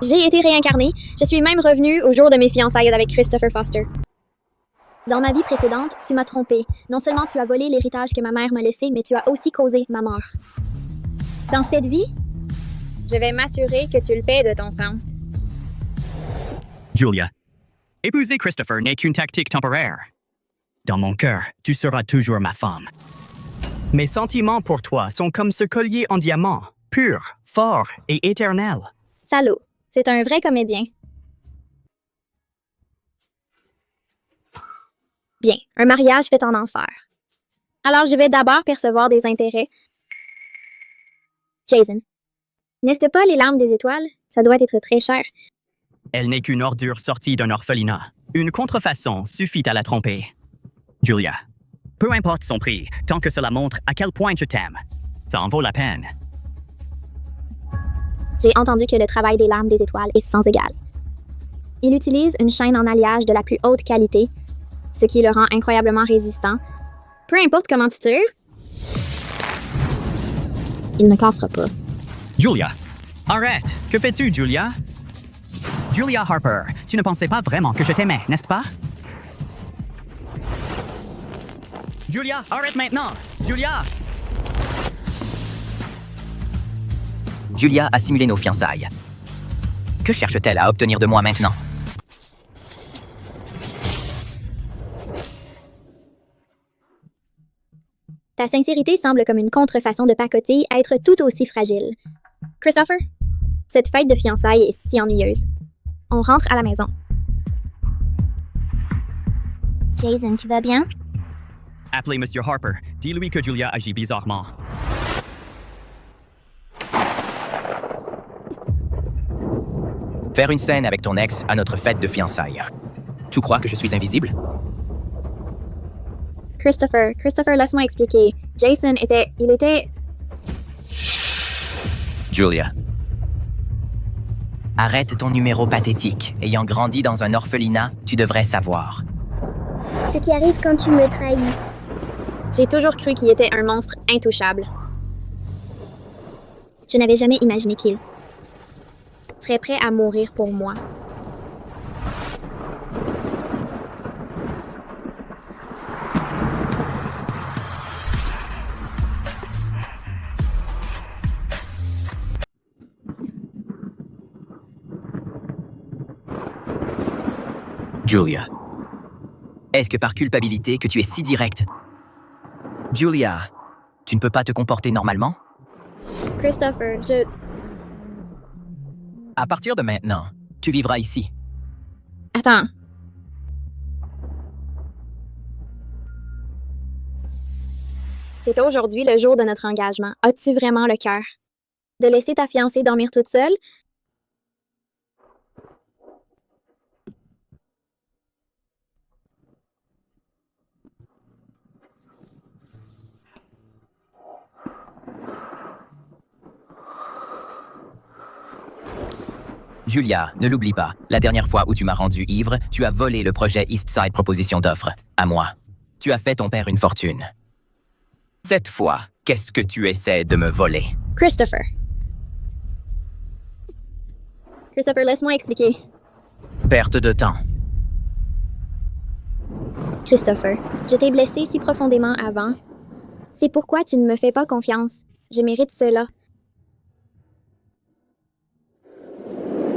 J'ai été réincarnée. Je suis même revenue au jour de mes fiançailles avec Christopher Foster. Dans ma vie précédente, tu m'as trompée. Non seulement tu as volé l'héritage que ma mère m'a laissé, mais tu as aussi causé ma mort. Dans cette vie, je vais m'assurer que tu le paies de ton sang. Julia, épouser Christopher n'est qu'une tactique temporaire. Dans mon cœur, tu seras toujours ma femme. Mes sentiments pour toi sont comme ce collier en diamant, pur, fort et éternel. Salaud, c'est un vrai comédien. Bien, un mariage fait en enfer. Alors je vais d'abord percevoir des intérêts. Jason, n'est-ce pas les larmes des étoiles? Ça doit être très cher. Elle n'est qu'une ordure sortie d'un orphelinat. Une contrefaçon suffit à la tromper. Julia, peu importe son prix, tant que cela montre à quel point je t'aime. Ça en vaut la peine. J'ai entendu que le travail des larmes des étoiles est sans égal. Il utilise une chaîne en alliage de la plus haute qualité, ce qui le rend incroyablement résistant. Peu importe comment tu tires, il ne cassera pas. Julia, arrête! Que fais-tu, Julia? Julia Harper, tu ne pensais pas vraiment que je t'aimais, n'est-ce pas? Julia, arrête maintenant! Julia! Julia a simulé nos fiançailles. Que cherche-t-elle à obtenir de moi maintenant? Ta sincérité semble comme une contrefaçon de pacotille être tout aussi fragile. Christopher, cette fête de fiançailles est si ennuyeuse. On rentre à la maison. Jason, tu vas bien? Appelez Monsieur Harper. Dis-lui que Julia agit bizarrement. Faire une scène avec ton ex à notre fête de fiançailles. Tu crois que je suis invisible? Christopher, laisse-moi expliquer. Jason était... Julia. Arrête ton numéro pathétique. Ayant grandi dans un orphelinat, tu devrais savoir. Ce qui arrive quand tu me trahis. J'ai toujours cru qu'il était un monstre intouchable. Je n'avais jamais imaginé qu'il serait prêt à mourir pour moi. Julia. Est-ce que par culpabilité que tu es si directe? Julia, tu ne peux pas te comporter normalement? Christopher, À partir de maintenant, tu vivras ici. Attends. C'est aujourd'hui le jour de notre engagement. As-tu vraiment le cœur de laisser ta fiancée dormir toute seule? Julia, ne l'oublie pas, la dernière fois où tu m'as rendu ivre, tu as volé le projet Eastside Proposition d'offre, à moi. Tu as fait ton père une fortune. Cette fois, qu'est-ce que tu essaies de me voler? Christopher, laisse-moi expliquer. Perte de temps. Christopher, je t'ai blessé si profondément avant. C'est pourquoi tu ne me fais pas confiance. Je mérite cela.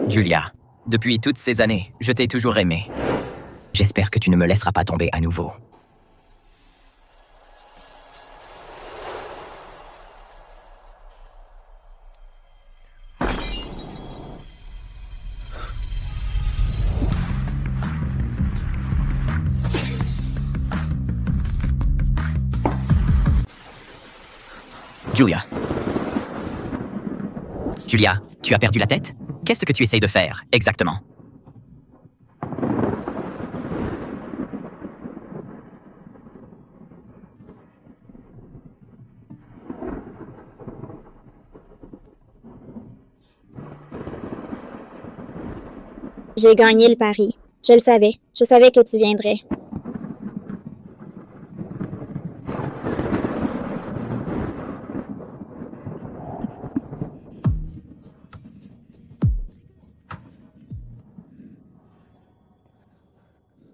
Julia, depuis toutes ces années, je t'ai toujours aimé. J'espère que tu ne me laisseras pas tomber à nouveau. Julia. Julia, tu as perdu la tête? Qu'est-ce que tu essayes de faire, exactement? J'ai gagné le pari. Je le savais. Je savais que tu viendrais.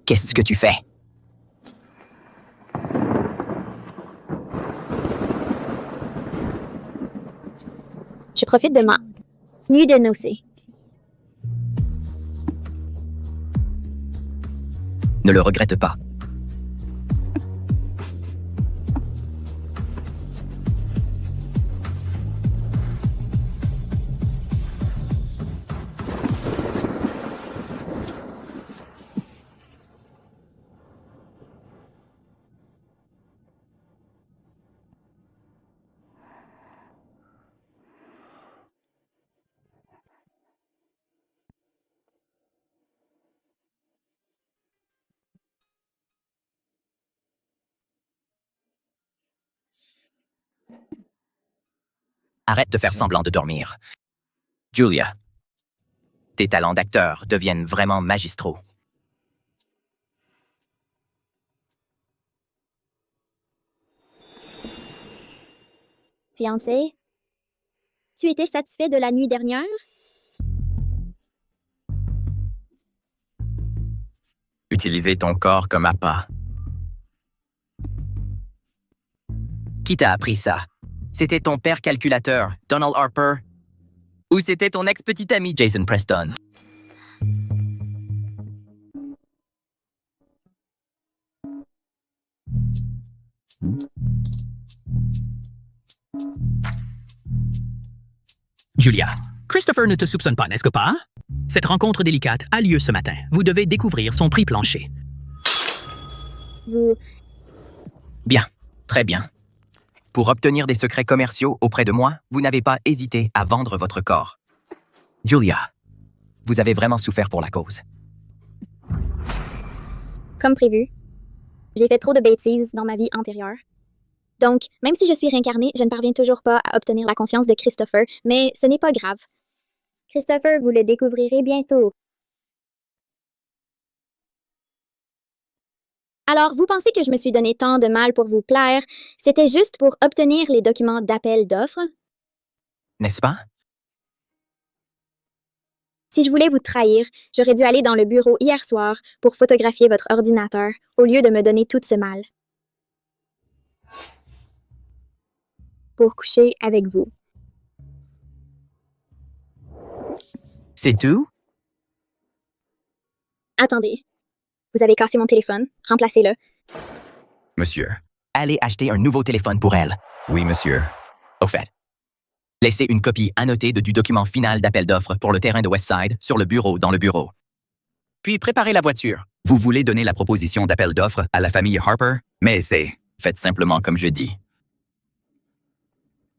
Qu'est-ce que tu fais? Je profite de ma nuit de noces. Ne le regrette pas. Arrête de faire semblant de dormir. Julia, tes talents d'acteur deviennent vraiment magistraux. Fiancé, tu étais satisfait de la nuit dernière? Utiliser ton corps comme appât. Qui t'a appris ça? C'était ton père calculateur, Donald Harper? Ou c'était ton ex-petit ami, Jason Preston? Julia, Christopher ne te soupçonne pas, n'est-ce pas? Cette rencontre délicate a lieu ce matin. Vous devez découvrir son prix plancher. Vous... Bien, très bien. Pour obtenir des secrets commerciaux auprès de moi, vous n'avez pas hésité à vendre votre corps. Julia, vous avez vraiment souffert pour la cause. Comme prévu, j'ai fait trop de bêtises dans ma vie antérieure. Donc, même si je suis réincarnée, je ne parviens toujours pas à obtenir la confiance de Christopher, mais ce n'est pas grave. Christopher, vous le découvrirez bientôt. Alors, vous pensez que je me suis donné tant de mal pour vous plaire? C'était juste pour obtenir les documents d'appel d'offres? N'est-ce pas? Si je voulais vous trahir, j'aurais dû aller dans le bureau hier soir pour photographier votre ordinateur, au lieu de me donner tout ce mal. Pour coucher avec vous. C'est tout? Attendez. Vous avez cassé mon téléphone. Remplacez-le. Monsieur. Allez acheter un nouveau téléphone pour elle. Oui, monsieur. Au fait, laissez une copie annotée du document final d'appel d'offres pour le terrain de Westside sur le bureau dans le bureau. Puis préparez la voiture. Vous voulez donner la proposition d'appel d'offres à la famille Harper, mais c'est... Faites simplement comme je dis.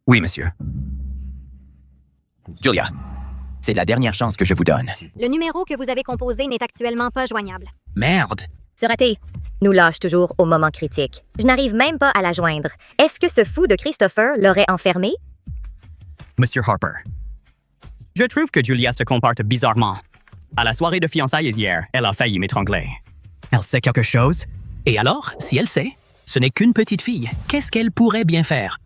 Oui, monsieur. Julia, c'est la dernière chance que je vous donne. Le numéro que vous avez composé n'est actuellement pas joignable. Merde! C'est raté. Nous lâche toujours au moment critique. Je n'arrive même pas à la joindre. Est-ce que ce fou de Christopher l'aurait enfermé? Monsieur Harper. Je trouve que Julia se comporte bizarrement. À la soirée de fiançailles hier, elle a failli m'étrangler. Elle sait quelque chose? Et alors, si elle sait, ce n'est qu'une petite fille. Qu'est-ce qu'elle pourrait bien faire?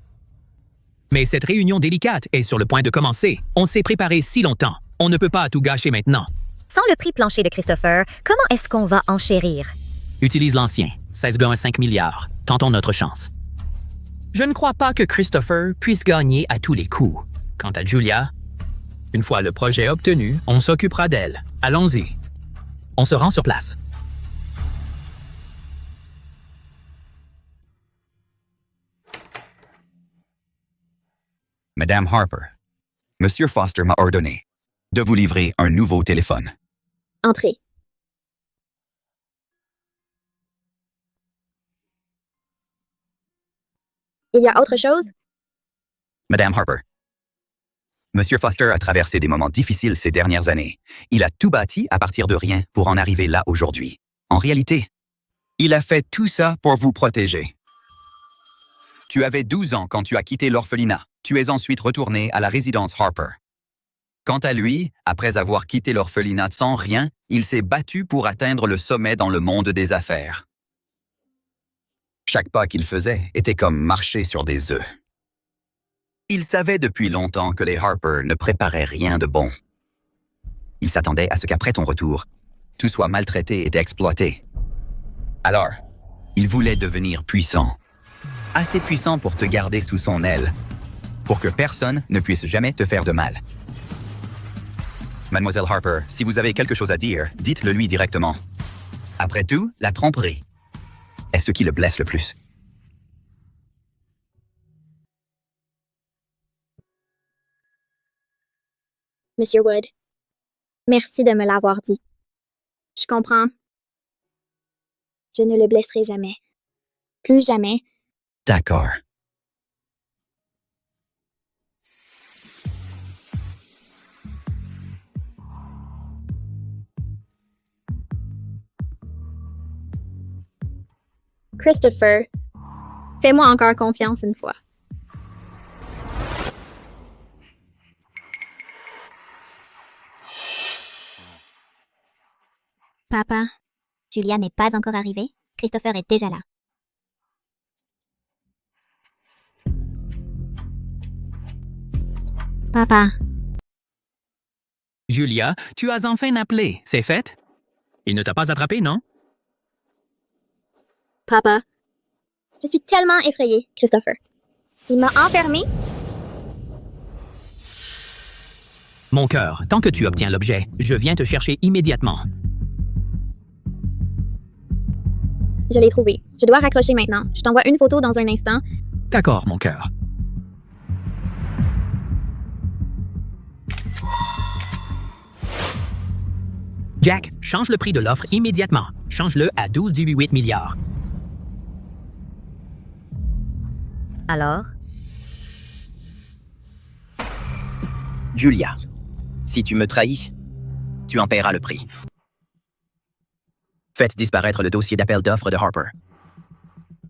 Mais cette réunion délicate est sur le point de commencer. On s'est préparé si longtemps. On ne peut pas tout gâcher maintenant. Sans le prix plancher de Christopher, comment est-ce qu'on va enchérir? Utilise l'ancien, 16,5 milliards. Tentons notre chance. Je ne crois pas que Christopher puisse gagner à tous les coups. Quant à Julia, une fois le projet obtenu, on s'occupera d'elle. Allons-y. On se rend sur place. Madame Harper, Monsieur Foster m'a ordonné de vous livrer un nouveau téléphone. Entrez. Il y a autre chose? Madame Harper, Monsieur Foster a traversé des moments difficiles ces dernières années. Il a tout bâti à partir de rien pour en arriver là aujourd'hui. En réalité, il a fait tout ça pour vous protéger. Tu avais 12 ans quand tu as quitté l'orphelinat. Tu es ensuite retourné à la résidence Harper. Quant à lui, après avoir quitté l'orphelinat sans rien, il s'est battu pour atteindre le sommet dans le monde des affaires. Chaque pas qu'il faisait était comme marcher sur des œufs. Il savait depuis longtemps que les Harper ne préparaient rien de bon. Il s'attendait à ce qu'après ton retour, tout soit maltraité et exploité. Alors, il voulait devenir puissant. Assez puissant pour te garder sous son aile, pour que personne ne puisse jamais te faire de mal. Mademoiselle Harper, si vous avez quelque chose à dire, dites-le lui directement. Après tout, la tromperie est ce qui le blesse le plus. Monsieur Wood, merci de me l'avoir dit. Je comprends. Je ne le blesserai jamais. Plus jamais. D'accord. Christopher, fais-moi encore confiance une fois. Papa, Julia n'est pas encore arrivée. Christopher est déjà là. Papa, Julia, tu as enfin appelé, c'est fait? Il ne t'a pas attrapé, non? Papa, je suis tellement effrayée, Christopher. Il m'a enfermée. Mon cœur, tant que tu obtiens l'objet, je viens te chercher immédiatement. Je l'ai trouvé. Je dois raccrocher maintenant. Je t'envoie une photo dans un instant. D'accord, mon cœur. Jack, change le prix de l'offre immédiatement. Change-le à 12,8 milliards. Alors? Julia, si tu me trahis, tu en paieras le prix. Faites disparaître le dossier d'appel d'offres de Harper.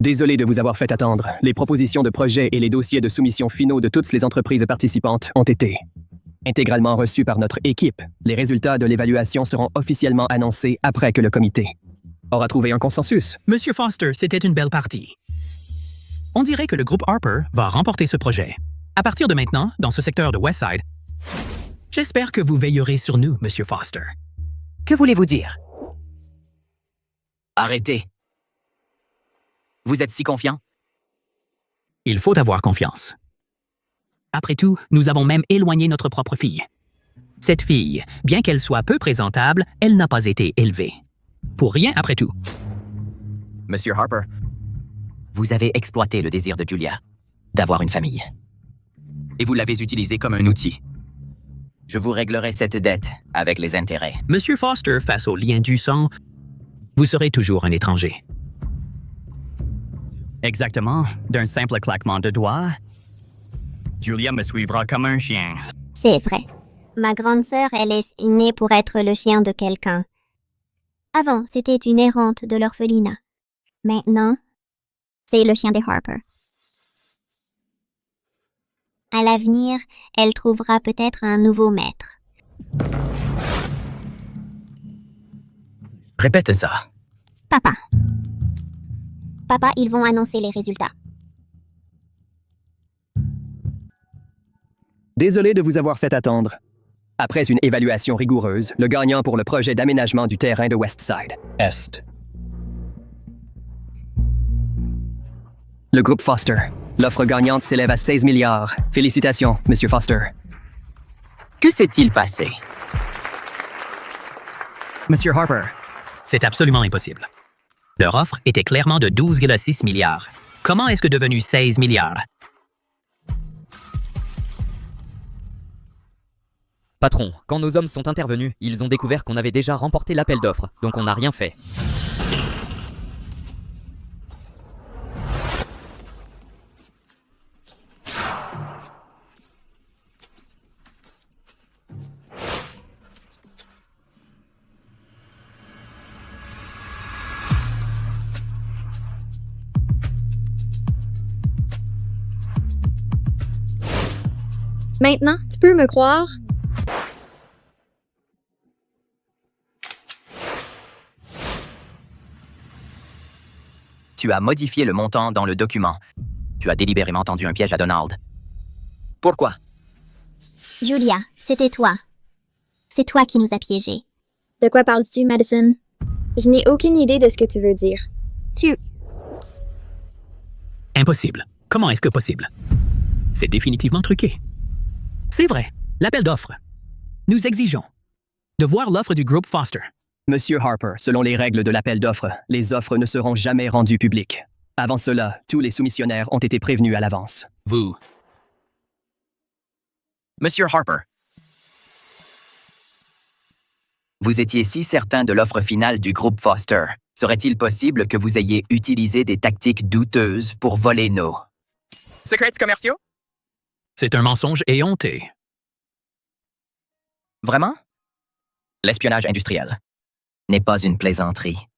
Désolé de vous avoir fait attendre. Les propositions de projet et les dossiers de soumission finaux de toutes les entreprises participantes ont été intégralement reçus par notre équipe. Les résultats de l'évaluation seront officiellement annoncés après que le comité aura trouvé un consensus. Monsieur Foster, c'était une belle partie. On dirait que le groupe Harper va remporter ce projet. À partir de maintenant, dans ce secteur de Westside, j'espère que vous veillerez sur nous, Monsieur Foster. Que voulez-vous dire? Arrêtez. Vous êtes si confiant? Il faut avoir confiance. Après tout, nous avons même éloigné notre propre fille. Cette fille, bien qu'elle soit peu présentable, elle n'a pas été élevée. Pour rien après tout. Monsieur Harper, vous avez exploité le désir de Julia d'avoir une famille. Et vous l'avez utilisé comme un outil. Je vous réglerai cette dette avec les intérêts. Monsieur Foster, face au lien du sang, vous serez toujours un étranger. Exactement. D'un simple claquement de doigts, Julia me suivra comme un chien. c'est vrai. Ma grande sœur, elle est née pour être le chien de quelqu'un. Avant, c'était une errante de l'orphelinat. Maintenant, c'est le chien des Harper. À l'avenir, elle trouvera peut-être un nouveau maître. Répète ça. Papa. Papa, ils vont annoncer les résultats. Désolé de vous avoir fait attendre. Après une évaluation rigoureuse, le gagnant pour le projet d'aménagement du terrain de Westside Est. Le groupe Foster. L'offre gagnante s'élève à 16 milliards. Félicitations, Monsieur Foster. Que s'est-il passé? Monsieur Harper, C'est absolument impossible. Leur offre était clairement de 12,6 milliards. Comment est-ce que devenu 16 milliards? Patron, quand nos hommes sont intervenus, ils ont découvert qu'on avait déjà remporté l'appel d'offres, donc on n'a rien fait. Maintenant, tu peux me croire? Tu as modifié le montant dans le document. Tu as délibérément tendu un piège à Donald. Pourquoi? Julia, c'était toi. C'est toi qui nous as piégés. De quoi parles-tu, Madison? Je n'ai aucune idée de ce que tu veux dire. Impossible. Comment est-ce que possible? C'est définitivement truqué. C'est vrai. L'appel d'offres. Nous exigeons de voir l'offre du groupe Foster. Monsieur Harper, selon les règles de l'appel d'offres, les offres ne seront jamais rendues publiques. Avant cela, tous les soumissionnaires ont été prévenus à l'avance. Vous. Monsieur Harper, vous étiez si certain de l'offre finale du groupe Foster. Serait-il possible que vous ayez utilisé des tactiques douteuses pour voler nos secrets commerciaux? C'est un mensonge éhonté. Vraiment? L'espionnage industriel n'est pas une plaisanterie.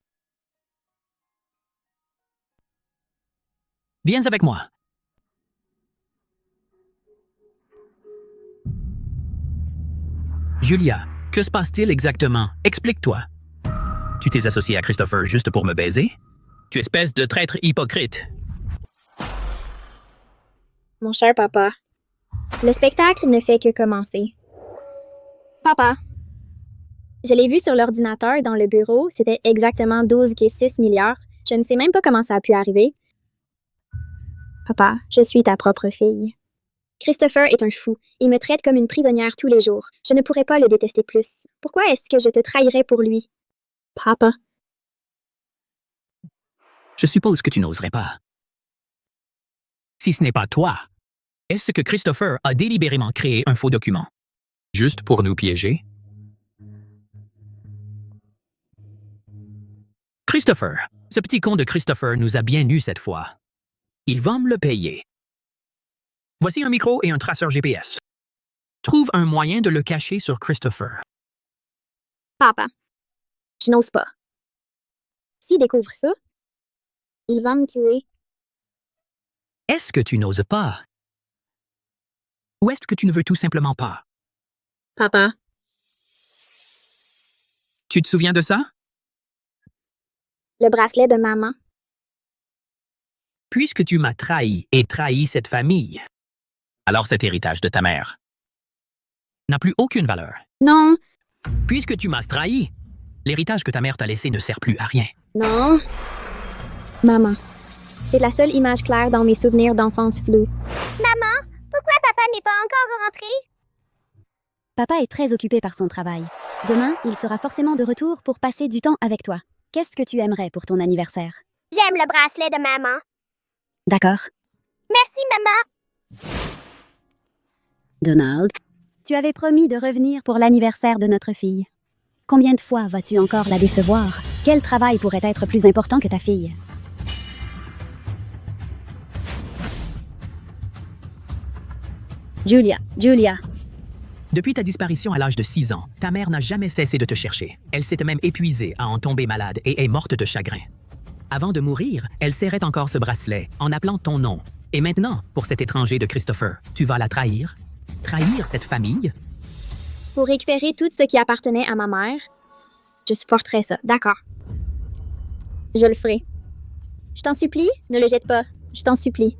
Viens avec moi. Julia, que se passe-t-il exactement? Explique-toi. Tu t'es associé à Christopher juste pour me baiser? Tu espèce de traître hypocrite. Mon cher papa, le spectacle ne fait que commencer. Papa, je l'ai vu sur l'ordinateur dans le bureau, c'était exactement 12,6 milliards. Je ne sais même pas comment ça a pu arriver. Papa, je suis ta propre fille. Christopher est un fou. Il me traite comme une prisonnière tous les jours. Je ne pourrais pas le détester plus. Pourquoi est-ce que je te trahirais pour lui? Papa. Je suppose que tu n'oserais pas. Si ce n'est pas toi, est-ce que Christopher a délibérément créé un faux document? Juste pour nous piéger? Christopher, ce petit con de Christopher nous a bien eu cette fois. Il va me le payer. Voici un micro et un traceur GPS. Trouve un moyen de le cacher sur Christopher. Papa, je n'ose pas. S'il découvre ça, il va me tuer. Est-ce que tu n'oses pas? Ou est-ce que tu ne veux tout simplement pas? Papa, Tu te souviens de ça? le bracelet de maman. Puisque tu m'as trahi et trahi cette famille, alors cet héritage de ta mère n'a plus aucune valeur. Non, Puisque tu m'as trahi, l'héritage que ta mère t'a laissé ne sert plus à rien. non. Maman, c'est la seule image claire dans mes souvenirs d'enfance floue. Maman, pourquoi papa n'est pas encore rentré? Papa est très occupé par son travail. Demain, il sera forcément de retour pour passer du temps avec toi. Qu'est-ce que tu aimerais pour ton anniversaire? J'aime le bracelet de maman. D'accord. Merci, maman. Donald, tu avais promis de revenir pour l'anniversaire de notre fille. Combien de fois vas-tu encore la décevoir? Quel travail pourrait être plus important que ta fille? Julia. Depuis ta disparition à l'âge de 6 ans, ta mère n'a jamais cessé de te chercher. Elle s'était même épuisée à en tomber malade et est morte de chagrin. Avant de mourir, elle serrait encore ce bracelet en appelant ton nom. Et maintenant, pour cet étranger de Christopher, tu vas la trahir? Trahir cette famille? Pour récupérer tout ce qui appartenait à ma mère, je supporterai ça, d'accord. Je le ferai. Je t'en supplie, ne le jette pas. Je t'en supplie.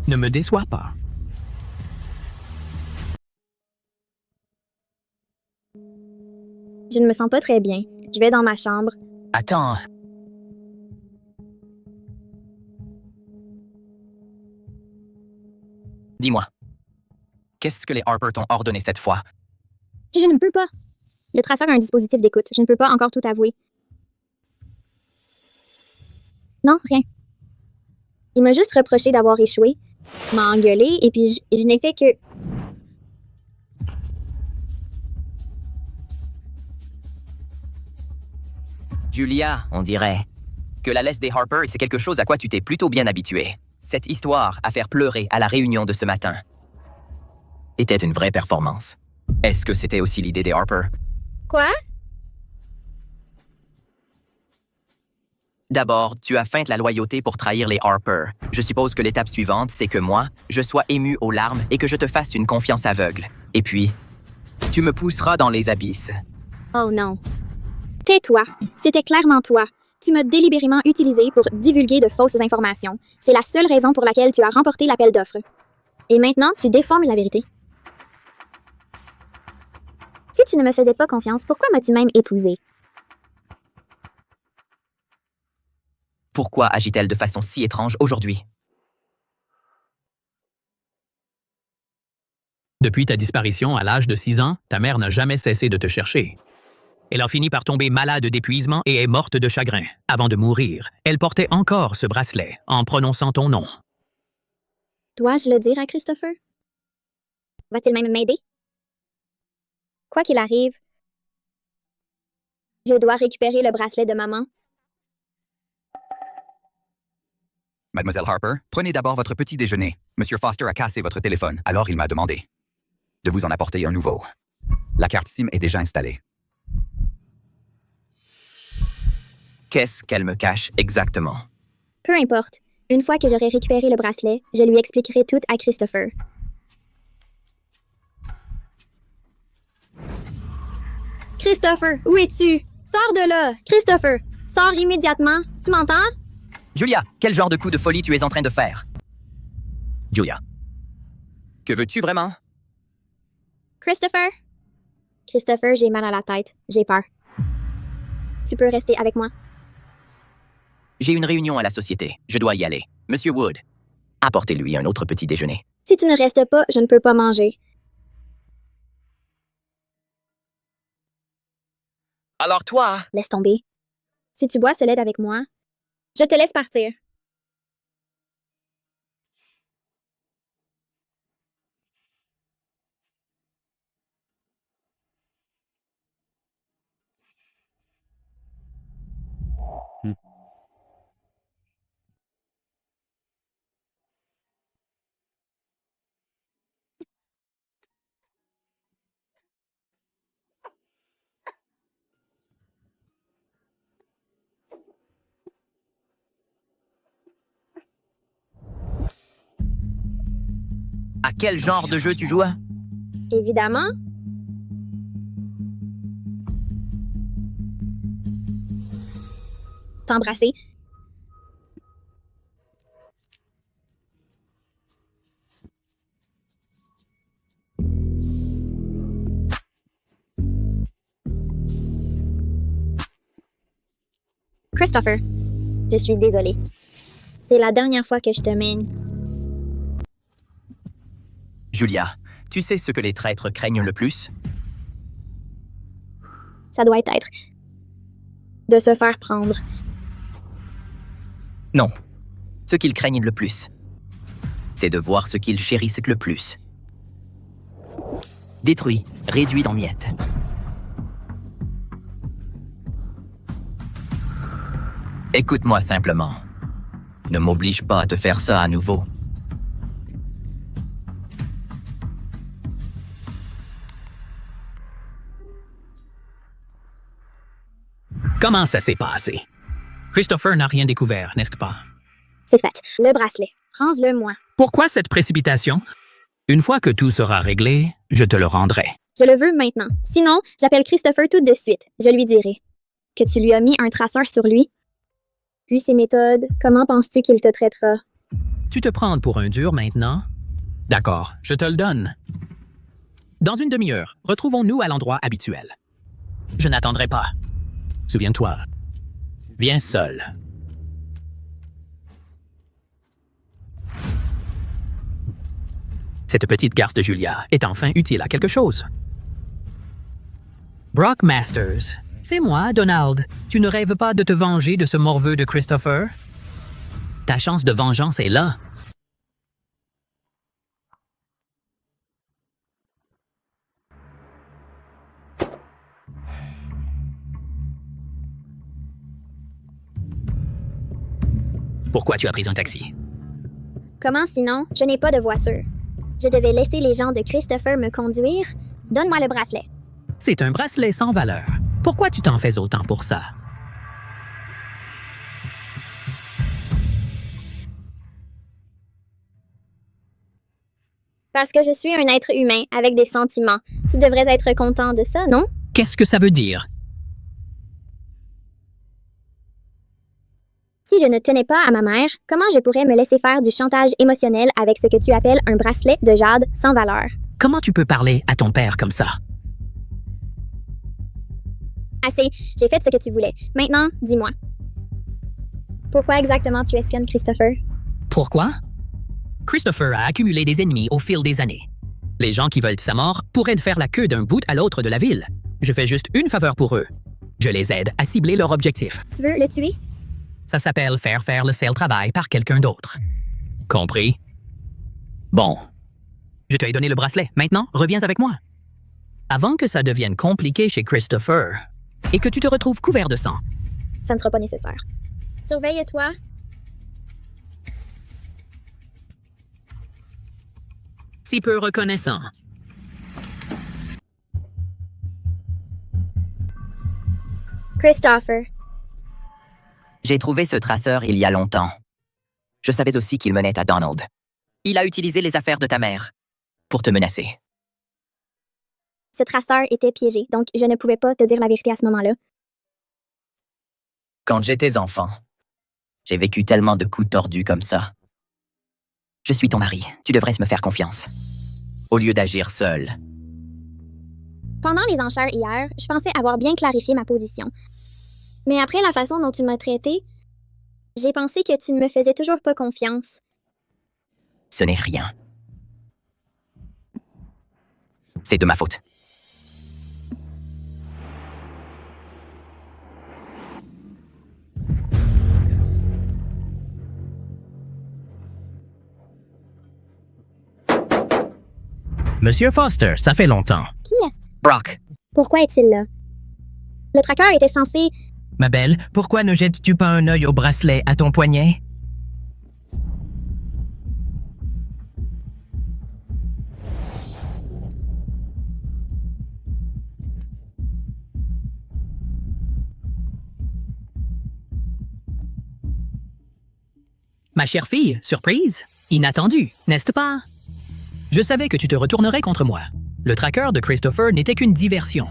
Ne me déçois pas. Je ne me sens pas très bien. Je vais dans ma chambre. Attends. Dis-moi, qu'est-ce que les Harper t'ont ordonné cette fois? Je ne peux pas. Le traceur a un dispositif d'écoute. Je ne peux pas encore tout avouer. Non, rien. Il m'a juste reproché d'avoir échoué, m'a engueulé, et puis je n'ai fait que... Julia, on dirait que la laisse des Harper, c'est quelque chose à quoi tu t'es plutôt bien habitué. Cette histoire à faire pleurer à la réunion de ce matin était une vraie performance. Est-ce que c'était aussi l'idée des Harper? Quoi? D'abord, tu as feinte la loyauté pour trahir les Harper. Je suppose que l'étape suivante, c'est que moi, je sois ému aux larmes et que je te fasse une confiance aveugle. Et puis, tu me pousseras dans les abysses. Oh non. Tais-toi. C'était clairement toi. Tu m'as délibérément utilisé pour divulguer de fausses informations. C'est la seule raison pour laquelle tu as remporté l'appel d'offres. Et maintenant, tu déformes la vérité. Si tu ne me faisais pas confiance, pourquoi m'as-tu même épousée? Pourquoi agit-elle de façon si étrange aujourd'hui? Depuis ta disparition à l'âge de 6 ans, ta mère n'a jamais cessé de te chercher. Elle a fini par tomber malade d'épuisement et est morte de chagrin. Avant de mourir, elle portait encore ce bracelet en prononçant ton nom. Dois-je le dire à Christopher? Va-t-il même m'aider? Quoi qu'il arrive, je dois récupérer le bracelet de maman. Mademoiselle Harper, prenez d'abord votre petit déjeuner. Monsieur Foster a cassé votre téléphone, alors il m'a demandé de vous en apporter un nouveau. La carte SIM est déjà installée. Qu'est-ce qu'elle me cache exactement? Peu importe. Une fois que j'aurai récupéré le bracelet, je lui expliquerai tout à Christopher. Christopher, où es-tu? Sors de là! Christopher, sors immédiatement! Tu m'entends? Julia, quel genre de coup de folie tu es en train de faire? Julia. Que veux-tu vraiment? Christopher? Christopher, j'ai mal à la tête. J'ai peur. Tu peux rester avec moi? J'ai une réunion à la société. Je dois y aller. Monsieur Wood, apportez-lui un autre petit déjeuner. Si tu ne restes pas, je ne peux pas manger. Alors toi? Laisse tomber. Si tu bois ce lait avec moi, je te laisse partir. À quel genre de jeu tu joues? Évidemment. T'embrasser. Christopher, je suis désolée. C'est la dernière fois que je te mène. Julia, tu sais ce que les traîtres craignent le plus? Ça doit être de se faire prendre. Non. Ce qu'ils craignent le plus, c'est de voir ce qu'ils chérissent le plus détruit, réduit en miettes. Écoute-moi simplement. Ne m'oblige pas à te faire ça à nouveau. Comment ça s'est passé? Christopher n'a rien découvert, n'est-ce pas? C'est fait. Le bracelet. Prends-le moi. Pourquoi cette précipitation? Une fois que tout sera réglé, je te le rendrai. Je le veux maintenant. Sinon, j'appelle Christopher tout de suite. Je lui dirai que tu lui as mis un traceur sur lui. Vu ses méthodes, comment penses-tu qu'il te traitera? Tu te prends pour un dur maintenant? D'accord, je te le donne. Dans une demi-heure, retrouvons-nous à l'endroit habituel. Je n'attendrai pas. Souviens-toi. Viens seul. Cette petite garce de Julia est enfin utile à quelque chose. Brock Masters, c'est moi, Donald. Tu ne rêves pas de te venger de ce morveux de Christopher? Ta chance de vengeance est là. Pourquoi tu as pris un taxi? Comment sinon? Je n'ai pas de voiture. Je devais laisser les gens de Christopher me conduire. Donne-moi le bracelet. C'est un bracelet sans valeur. Pourquoi tu t'en fais autant pour ça? Parce que je suis un être humain avec des sentiments. Tu devrais être content de ça, non? Qu'est-ce que ça veut dire? Si je ne tenais pas à ma mère, comment je pourrais me laisser faire du chantage émotionnel avec ce que tu appelles un bracelet de jade sans valeur? Comment tu peux parler à ton père comme ça? Assez, j'ai fait ce que tu voulais. Maintenant, dis-moi. Pourquoi exactement tu espionnes Christopher? Pourquoi? Christopher a accumulé des ennemis au fil des années. Les gens qui veulent sa mort pourraient faire la queue d'un bout à l'autre de la ville. Je fais juste une faveur pour eux. Je les aide à cibler leur objectif. Tu veux le tuer? Ça s'appelle faire le sale travail par quelqu'un d'autre. Compris? Bon. Je t'ai donné le bracelet. Maintenant, reviens avec moi. Avant que ça devienne compliqué chez Christopher et que tu te retrouves couvert de sang. Ça ne sera pas nécessaire. Surveille-toi. Si peu reconnaissant. Christopher. J'ai trouvé ce traceur il y a longtemps. Je savais aussi qu'il menait à Donald. Il a utilisé les affaires de ta mère pour te menacer. Ce traceur était piégé, donc je ne pouvais pas te dire la vérité à ce moment-là. Quand j'étais enfant, j'ai vécu tellement de coups tordus comme ça. Je suis ton mari, tu devrais me faire confiance. Au lieu d'agir seul. Pendant les enchères hier, je pensais avoir bien clarifié ma position. Mais après la façon dont tu m'as traité, j'ai pensé que tu ne me faisais toujours pas confiance. Ce n'est rien. C'est de ma faute. Monsieur Foster, ça fait longtemps. Qui est-ce? Brock, Pourquoi est-il là? Le traqueur était censé... Ma belle, pourquoi ne jettes-tu pas un œil au bracelet à ton poignet? Ma chère fille, surprise? Inattendue, n'est-ce pas? Je savais que tu te retournerais contre moi. Le tracker de Christopher n'était qu'une diversion.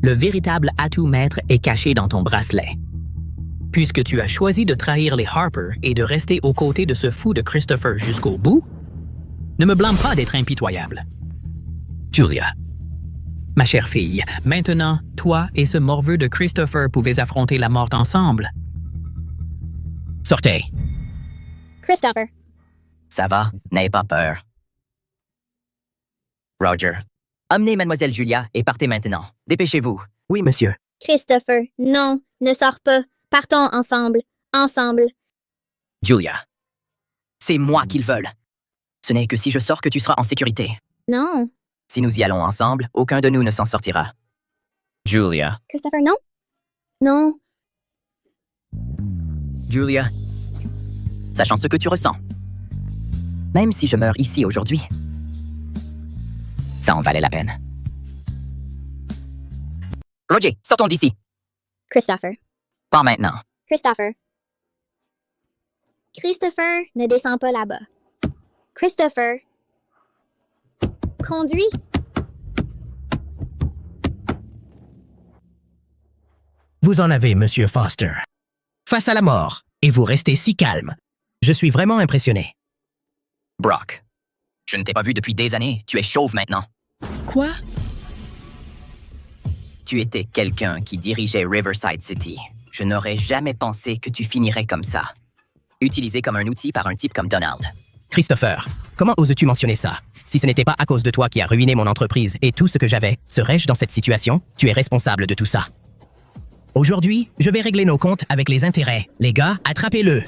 Le véritable atout maître est caché dans ton bracelet. Puisque tu as choisi de trahir les Harper et de rester aux côtés de ce fou de Christopher jusqu'au bout, ne me blâme pas d'être impitoyable. Julia, ma chère fille, maintenant, toi et ce morveux de Christopher pouvez affronter la mort ensemble. Sortez. Christopher. ça va, n'ayez pas peur. Roger, emmenez Mademoiselle Julia et partez maintenant. Dépêchez-vous. Oui, monsieur. Christopher, non, ne sors pas. Partons ensemble. Ensemble. Julia, c'est moi qu'ils veulent. Ce n'est que si je sors que tu seras en sécurité. Non. Si nous y allons ensemble, aucun de nous ne s'en sortira. Julia. Christopher, non. Non. Julia, sachant ce que tu ressens, même si je meurs ici aujourd'hui, ça en valait la peine. Roger, sortons d'ici. Christopher. Pas maintenant. Christopher. Christopher, ne descends pas là-bas. Christopher. Conduis. Vous en avez, monsieur Foster. Face à la mort, et vous restez si calme. Je suis vraiment impressionné. Brock, je ne t'ai pas vu depuis des années. Tu es chauve maintenant. Quoi? Tu étais quelqu'un qui dirigeait Riverside City. Je n'aurais jamais pensé que tu finirais comme ça. Utilisé comme un outil par un type comme Donald. Christopher, comment oses-tu mentionner ça? Si ce n'était pas à cause de toi qui a ruiné mon entreprise et tout ce que j'avais, serais-je dans cette situation? Tu es responsable de tout ça. Aujourd'hui, je vais régler nos comptes avec les intérêts. Les gars, attrapez-le!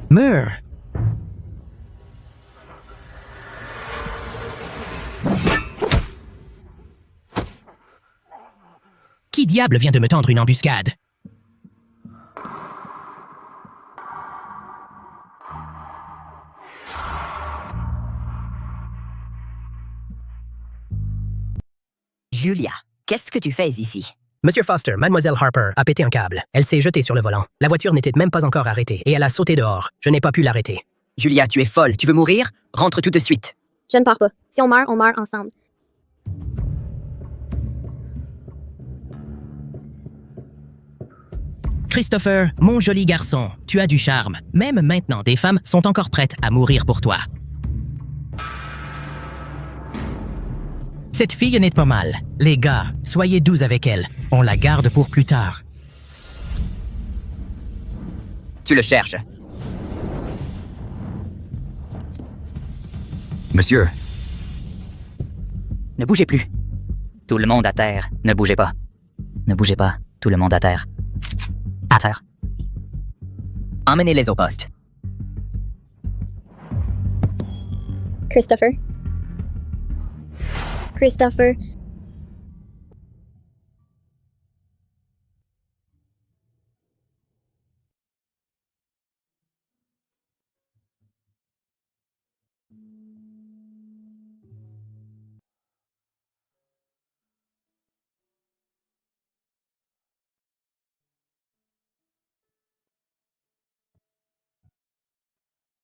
Meurs! Qui diable vient de me tendre une embuscade? Julia, qu'est-ce que tu fais ici? Monsieur Foster, Mademoiselle Harper a pété un câble. Elle s'est jetée sur le volant. La voiture n'était même pas encore arrêtée et elle a sauté dehors. Je n'ai pas pu l'arrêter. Julia, tu es folle. Tu veux mourir? Rentre tout de suite. Je ne pars pas. Si on meurt ensemble. Christopher, mon joli garçon, tu as du charme. Même maintenant, des femmes sont encore prêtes à mourir pour toi. Cette fille n'est pas mal. Les gars, soyez doux avec elle. On la garde pour plus tard. Tu le cherches. Monsieur, Ne bougez plus. Tout le monde à terre. Ne bougez pas. Ne bougez pas. Tout le monde à terre. À terre. Emmenez-les au poste. Christopher. Christopher.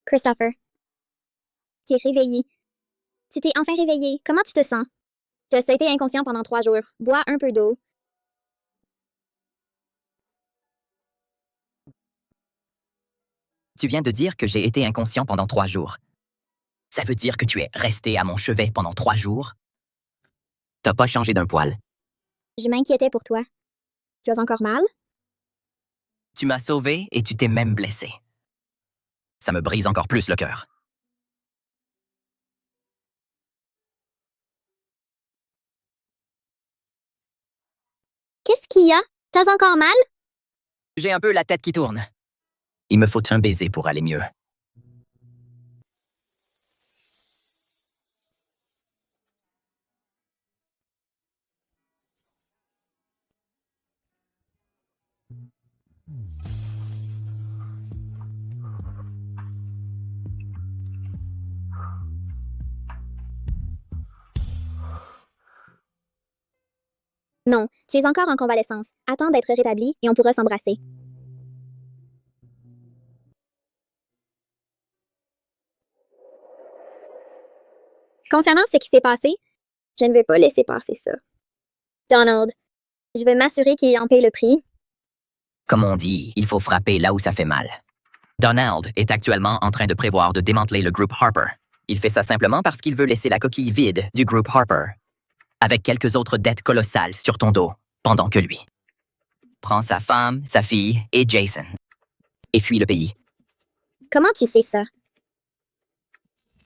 Christopher. Tu es réveillé. Tu t'es enfin réveillé. Comment tu te sens? Tu as été inconscient pendant 3 jours. Bois un peu d'eau. Tu viens de dire que j'ai été inconscient pendant 3 jours. Ça veut dire que tu es resté à mon chevet pendant 3 jours? T'as pas changé d'un poil. Je m'inquiétais pour toi. Tu as encore mal? Tu m'as sauvé et tu t'es même blessé. Ça me brise encore plus le cœur. Qu'est-ce qu'il y a? T'as encore mal? J'ai un peu la tête qui tourne. Il me faut un baiser pour aller mieux. Non, tu es encore en convalescence. Attends d'être rétabli et on pourra s'embrasser. Concernant ce qui s'est passé, je ne vais pas laisser passer ça. Donald, je vais m'assurer qu'il en paye le prix. Comme on dit, il faut frapper là où ça fait mal. Donald est actuellement en train de prévoir de démanteler le groupe Harper. Il fait ça simplement parce qu'il veut laisser la coquille vide du groupe Harper, avec quelques autres dettes colossales sur ton dos, pendant que lui prend sa femme, sa fille et Jason, et fuit le pays. Comment tu sais ça?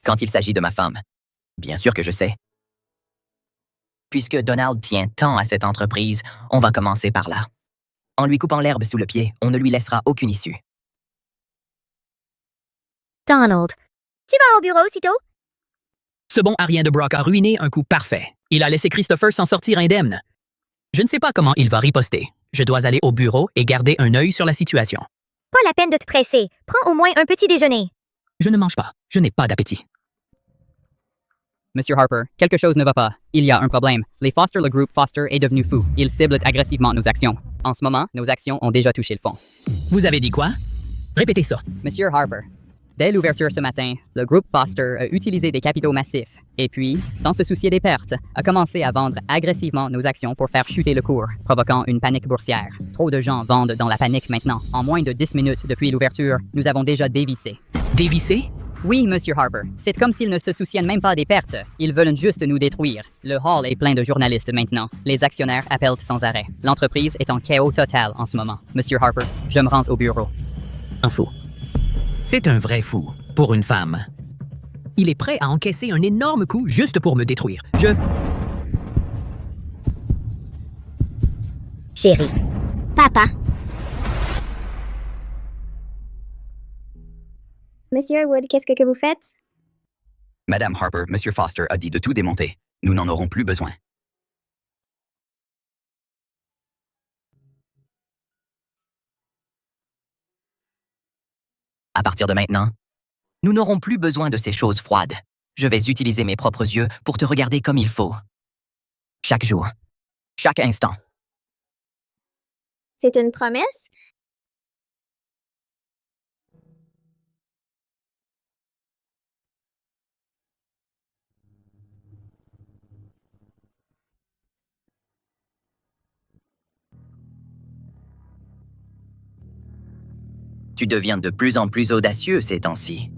Quand il s'agit de ma femme, bien sûr que je sais. Puisque Donald tient tant à cette entreprise, on va commencer par là. En lui coupant l'herbe sous le pied, on ne lui laissera aucune issue. Donald, tu vas au bureau aussitôt? Ce bon Arien de Brock a ruiné un coup parfait. Il a laissé Christopher s'en sortir indemne. Je ne sais pas comment il va riposter. Je dois aller au bureau et garder un œil sur la situation. Pas la peine de te presser. Prends au moins un petit déjeuner. Je ne mange pas. Je n'ai pas d'appétit. Monsieur Harper, quelque chose ne va pas. Il y a un problème. Le groupe Foster est devenu fou. Ils ciblent agressivement nos actions. En ce moment, nos actions ont déjà touché le fond. Vous avez dit quoi? Répétez ça. Monsieur Harper, dès l'ouverture ce matin, le groupe Foster a utilisé des capitaux massifs et puis, sans se soucier des pertes, a commencé à vendre agressivement nos actions pour faire chuter le cours, provoquant une panique boursière. Trop de gens vendent dans la panique maintenant. En moins de 10 minutes depuis l'ouverture, nous avons déjà dévissé. Dévissé? Oui, Monsieur Harper. C'est comme s'ils ne se souciennent même pas des pertes. Ils veulent juste nous détruire. Le hall est plein de journalistes maintenant. Les actionnaires appellent sans arrêt. L'entreprise est en chaos total en ce moment. Monsieur Harper, je me rends au bureau. Un fou. C'est un vrai fou, pour une femme. Il est prêt à encaisser un énorme coup juste pour me détruire. Chérie. Papa. Monsieur Wood, qu'est-ce que vous faites? Madame Harper, Monsieur Foster a dit de tout démonter. Nous n'en aurons plus besoin. À partir de maintenant, nous n'aurons plus besoin de ces choses froides. Je vais utiliser mes propres yeux pour te regarder comme il faut. Chaque jour, chaque instant. C'est une promesse? Tu deviens de plus en plus audacieux ces temps-ci.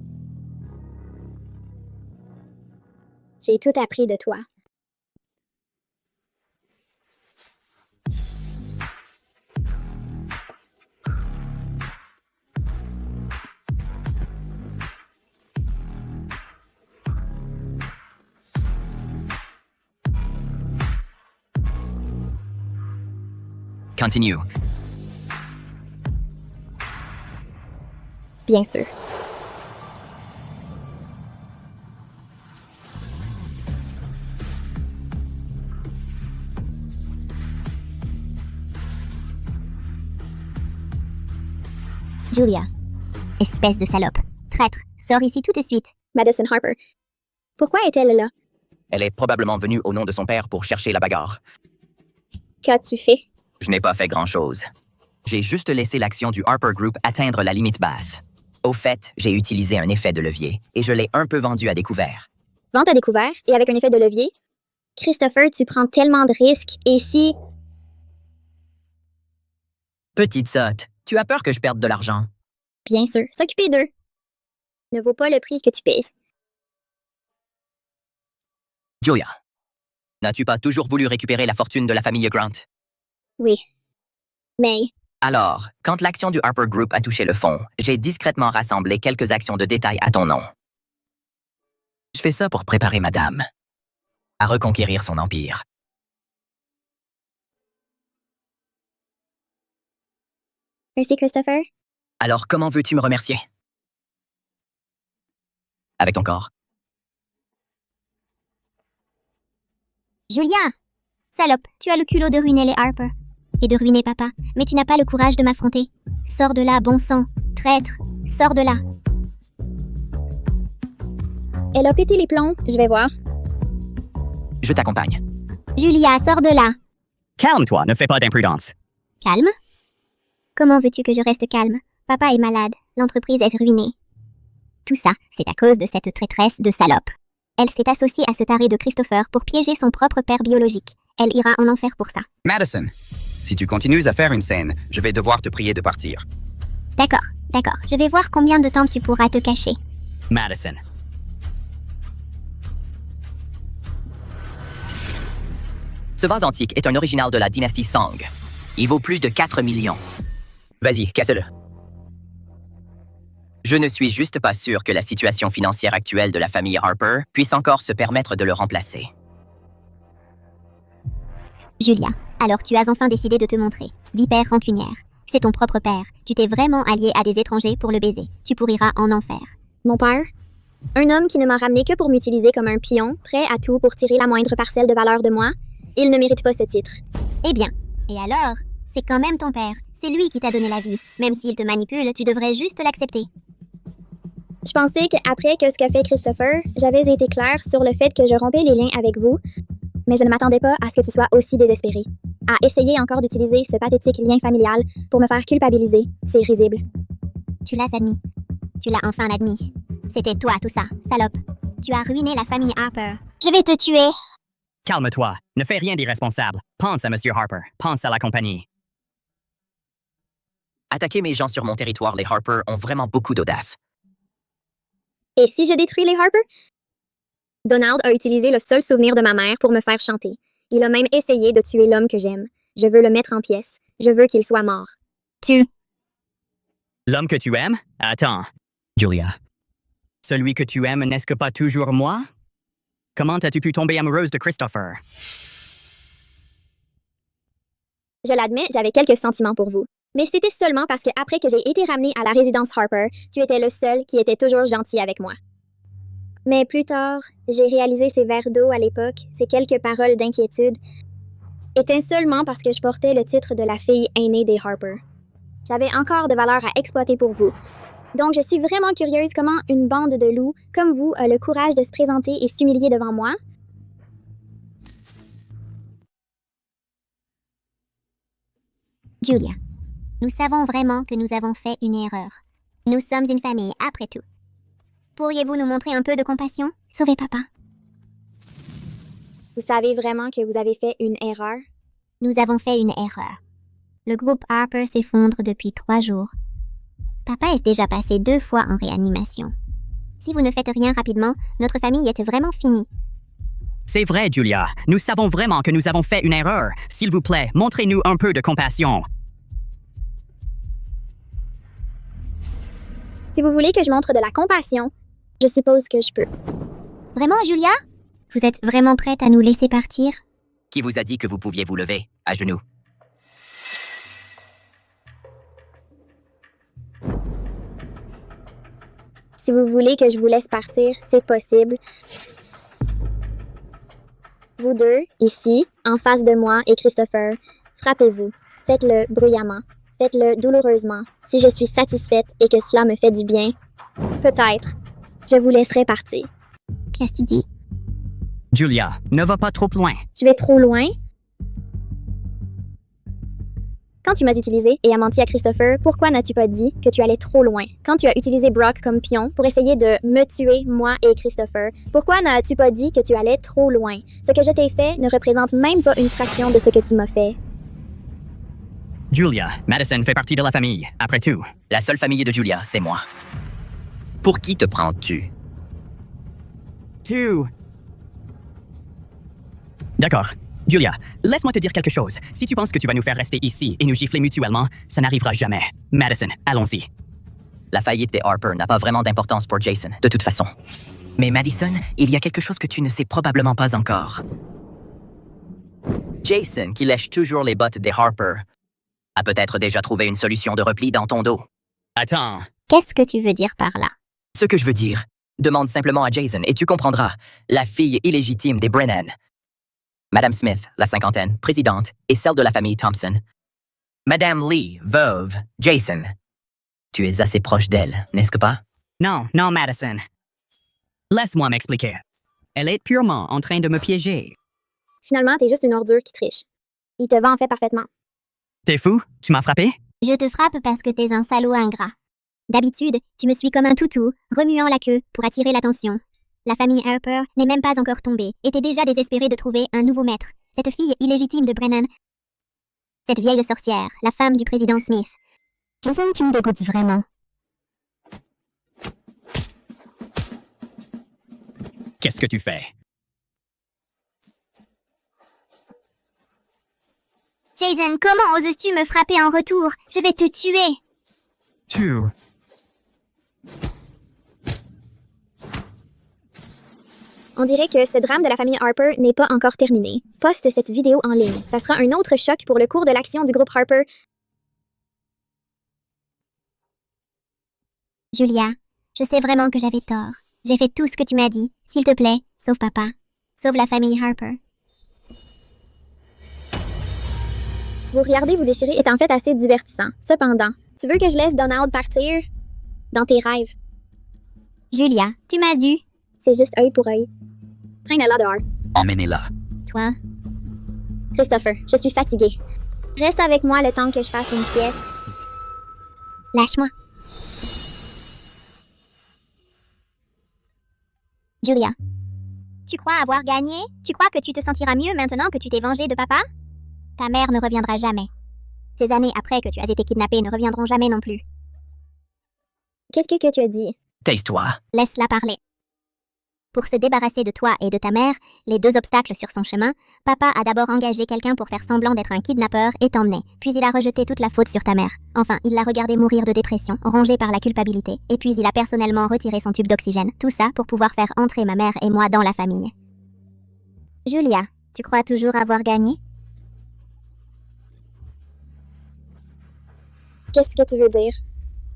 J'ai tout appris de toi. Continue. Bien sûr. Julia. Espèce de salope. Traître. Sors ici tout de suite. Madison Harper. Pourquoi est-elle là? Elle est probablement venue au nom de son père pour chercher la bagarre. Qu'as-tu fait? Je n'ai pas fait grand-chose. J'ai juste laissé l'action du Harper Group atteindre la limite basse. Au fait, j'ai utilisé un effet de levier et je l'ai un peu vendu à découvert. Vente à découvert et avec un effet de levier? Christopher, tu prends tellement de risques et si... Petite sotte, tu as peur que je perde de l'argent? Bien sûr, s'occuper d'eux ne vaut pas le prix que tu pèses. Julia, n'as-tu pas toujours voulu récupérer la fortune de la famille Grant? Oui. Mais... Alors, quand l'action du Harper Group a touché le fond, j'ai discrètement rassemblé quelques actions de détail à ton nom. Je fais ça pour préparer madame à reconquérir son empire. Merci, Christopher. Alors, comment veux-tu me remercier? Avec ton corps. Julia! Salope, tu as le culot de ruiner les Harper. Et de ruiner papa, mais tu n'as pas le courage de m'affronter. Sors de là, bon sang. Traître, sors de là. Elle a pété les plombs, je vais voir. Je t'accompagne. Julia, sors de là. Calme-toi, ne fais pas d'imprudence. Calme? Comment veux-tu que je reste calme? Papa est malade, l'entreprise est ruinée. Tout ça, c'est à cause de cette traîtresse de salope. Elle s'est associée à ce taré de Christopher pour piéger son propre père biologique. Elle ira en enfer pour ça. Madison, si tu continues à faire une scène, je vais devoir te prier de partir. D'accord, d'accord. Je vais voir combien de temps tu pourras te cacher. Madison. Ce vase antique est un original de la dynastie Song. Il vaut plus de 4 millions. Vas-y, casse-le. Je ne suis juste pas sûr que la situation financière actuelle de la famille Harper puisse encore se permettre de le remplacer. Julia, alors tu as enfin décidé de te montrer. Vipère rancunière. C'est ton propre père. Tu t'es vraiment allié à des étrangers pour le baiser. Tu pourriras en enfer. Mon père? Un homme qui ne m'a ramené que pour m'utiliser comme un pion, prêt à tout pour tirer la moindre parcelle de valeur de moi? Il ne mérite pas ce titre. Eh bien, et alors? C'est quand même ton père. C'est lui qui t'a donné la vie. Même s'il te manipule, tu devrais juste l'accepter. Je pensais qu'après que ce qu'a fait Christopher, j'avais été claire sur le fait que je rompais les liens avec vous, mais je ne m'attendais pas à ce que tu sois aussi désespéré. À essayer encore d'utiliser ce pathétique lien familial pour me faire culpabiliser, c'est risible. Tu l'as admis. Tu l'as enfin admis. C'était toi tout ça, salope. Tu as ruiné la famille Harper. Je vais te tuer. Calme-toi, ne fais rien d'irresponsable. Pense à M. Harper, pense à la compagnie. Attaquer mes gens sur mon territoire, les Harper ont vraiment beaucoup d'audace. Et si je détruis les Harper? Donald a utilisé le seul souvenir de ma mère pour me faire chanter. Il a même essayé de tuer l'homme que j'aime. Je veux le mettre en pièces. Je veux qu'il soit mort. L'homme que tu aimes? Attends, Julia. Celui que tu aimes, n'est-ce que pas toujours moi? Comment as-tu pu tomber amoureuse de Christopher? Je l'admets, j'avais quelques sentiments pour vous. Mais c'était seulement parce que après que j'ai été ramenée à la résidence Harper, tu étais le seul qui était toujours gentil avec moi. Mais plus tard, j'ai réalisé ces verres d'eau à l'époque, ces quelques paroles d'inquiétude, étaient seulement parce que je portais le titre de la fille aînée des Harper. J'avais encore de valeur à exploiter pour vous. Donc je suis vraiment curieuse comment une bande de loups, comme vous, a le courage de se présenter et s'humilier devant moi. Julia, Nous savons vraiment que nous avons fait une erreur. Nous sommes une famille, après tout. Pourriez-vous nous montrer un peu de compassion? Sauvez papa. Vous savez vraiment que vous avez fait une erreur? Nous avons fait une erreur. Le groupe Harper s'effondre depuis 3 jours. Papa est déjà passé 2 fois en réanimation. Si vous ne faites rien rapidement, notre famille est vraiment finie. C'est vrai, Julia. Nous savons vraiment que nous avons fait une erreur. S'il vous plaît, montrez-nous un peu de compassion. Si vous voulez que je montre de la compassion, je suppose que je peux. Vraiment, Julia? Vous êtes vraiment prête à nous laisser partir? Qui vous a dit que vous pouviez vous lever, à genoux? Si vous voulez que je vous laisse partir, c'est possible. Vous deux, ici, en face de moi et Christopher, frappez-vous. Faites-le bruyamment. Faites-le douloureusement. Si je suis satisfaite et que cela me fait du bien, peut-être, je vous laisserai partir. Qu'est-ce que tu dis? Julia, ne va pas trop loin. Je vais trop loin? Quand tu m'as utilisé et as menti à Christopher, pourquoi n'as-tu pas dit que tu allais trop loin? Quand tu as utilisé Brock comme pion pour essayer de me tuer, moi et Christopher, pourquoi n'as-tu pas dit que tu allais trop loin? Ce que je t'ai fait ne représente même pas une fraction de ce que tu m'as fait. Julia, Madison fait partie de la famille, après tout. La seule famille de Julia, c'est moi. Pour qui te prends-tu? D'accord. Julia, laisse-moi te dire quelque chose. Si tu penses que tu vas nous faire rester ici et nous gifler mutuellement, ça n'arrivera jamais. Madison, allons-y. La faillite des Harper n'a pas vraiment d'importance pour Jason, de toute façon. Mais Madison, il y a quelque chose que tu ne sais probablement pas encore. Jason, qui lèche toujours les bottes des Harper, a peut-être déjà trouvé une solution de repli dans ton dos. Attends. Qu'est-ce que tu veux dire par là? Ce que je veux dire, demande simplement à Jason et tu comprendras. La fille illégitime des Brennan. Madame Smith, la cinquantaine, présidente, et celle de la famille Thompson. Madame Lee, veuve, Jason. Tu es assez proche d'elle, n'est-ce pas? Non, Madison. Laisse-moi m'expliquer. Elle est purement en train de me piéger. Finalement, t'es juste une ordure qui triche. Il te va en fait parfaitement. T'es fou? Tu m'as frappé? Je te frappe parce que t'es un salaud ingrat. D'habitude, tu me suis comme un toutou, remuant la queue pour attirer l'attention. La famille Harper n'est même pas encore tombée, était déjà désespérée de trouver un nouveau maître. Cette fille illégitime de Brennan, cette vieille sorcière, la femme du président Smith. Jason, tu me dégoûtes vraiment. Qu'est-ce que tu fais? Jason, comment oses-tu me frapper en retour? Je vais te tuer. On dirait que ce drame de la famille Harper n'est pas encore terminé. Poste cette vidéo en ligne. Ça sera un autre choc pour le cours de l'action du groupe Harper. Julia, je sais vraiment que j'avais tort. J'ai fait tout ce que tu m'as dit. S'il te plaît, sauve papa. Sauve la famille Harper. Vous regarder vous déchirer est en fait assez divertissant. Cependant, tu veux que je laisse Donald partir? Dans tes rêves. Julia, tu m'as dû. C'est juste œil pour œil. Traîne-la dehors. Emmenez-la. Toi? Christopher, je suis fatiguée. Reste avec moi le temps que je fasse une sieste. Lâche-moi. Julia. Tu crois avoir gagné? Tu crois que tu te sentiras mieux maintenant que tu t'es vengé de papa? Ta mère ne reviendra jamais. Ces années après que tu as été kidnappée ne reviendront jamais non plus. Qu'est-ce que tu as dit? Taise-toi. Laisse-la parler. Pour se débarrasser de toi et de ta mère, les 2 obstacles sur son chemin, papa a d'abord engagé quelqu'un pour faire semblant d'être un kidnappeur et t'emmener, puis il a rejeté toute la faute sur ta mère. Enfin, il l'a regardé mourir de dépression, rongé par la culpabilité, et puis il a personnellement retiré son tube d'oxygène. Tout ça pour pouvoir faire entrer ma mère et moi dans la famille. Julia, tu crois toujours avoir gagné? Qu'est-ce que tu veux dire?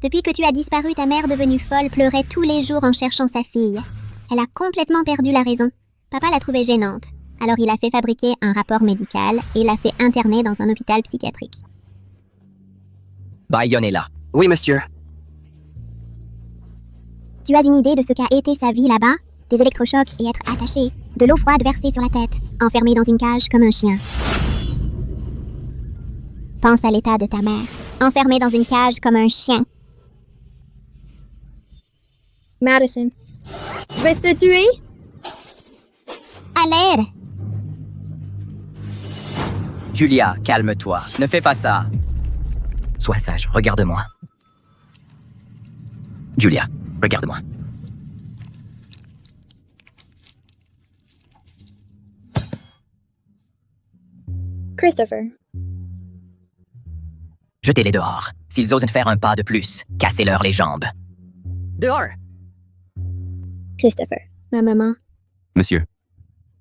Depuis que tu as disparu, ta mère devenue folle pleurait tous les jours en cherchant sa fille. Elle a complètement perdu la raison. Papa l'a trouvée gênante. Alors il a fait fabriquer un rapport médical et l'a fait interner dans un hôpital psychiatrique. Bayonnez-la. Oui, monsieur. Tu as une idée de ce qu'a été sa vie là-bas? Des électrochocs et être attaché, de l'eau froide versée sur la tête, enfermé dans une cage comme un chien. Pense à l'état de ta mère. enfermé dans une cage comme un chien. Madison. Je vais te tuer? À l'aide! Julia, calme-toi. Ne fais pas ça. Sois sage, regarde-moi. Julia, regarde-moi. Christopher. Jetez-les dehors. S'ils osent faire un pas de plus, cassez-leur les jambes. Dehors! Christopher. Ma maman. Monsieur,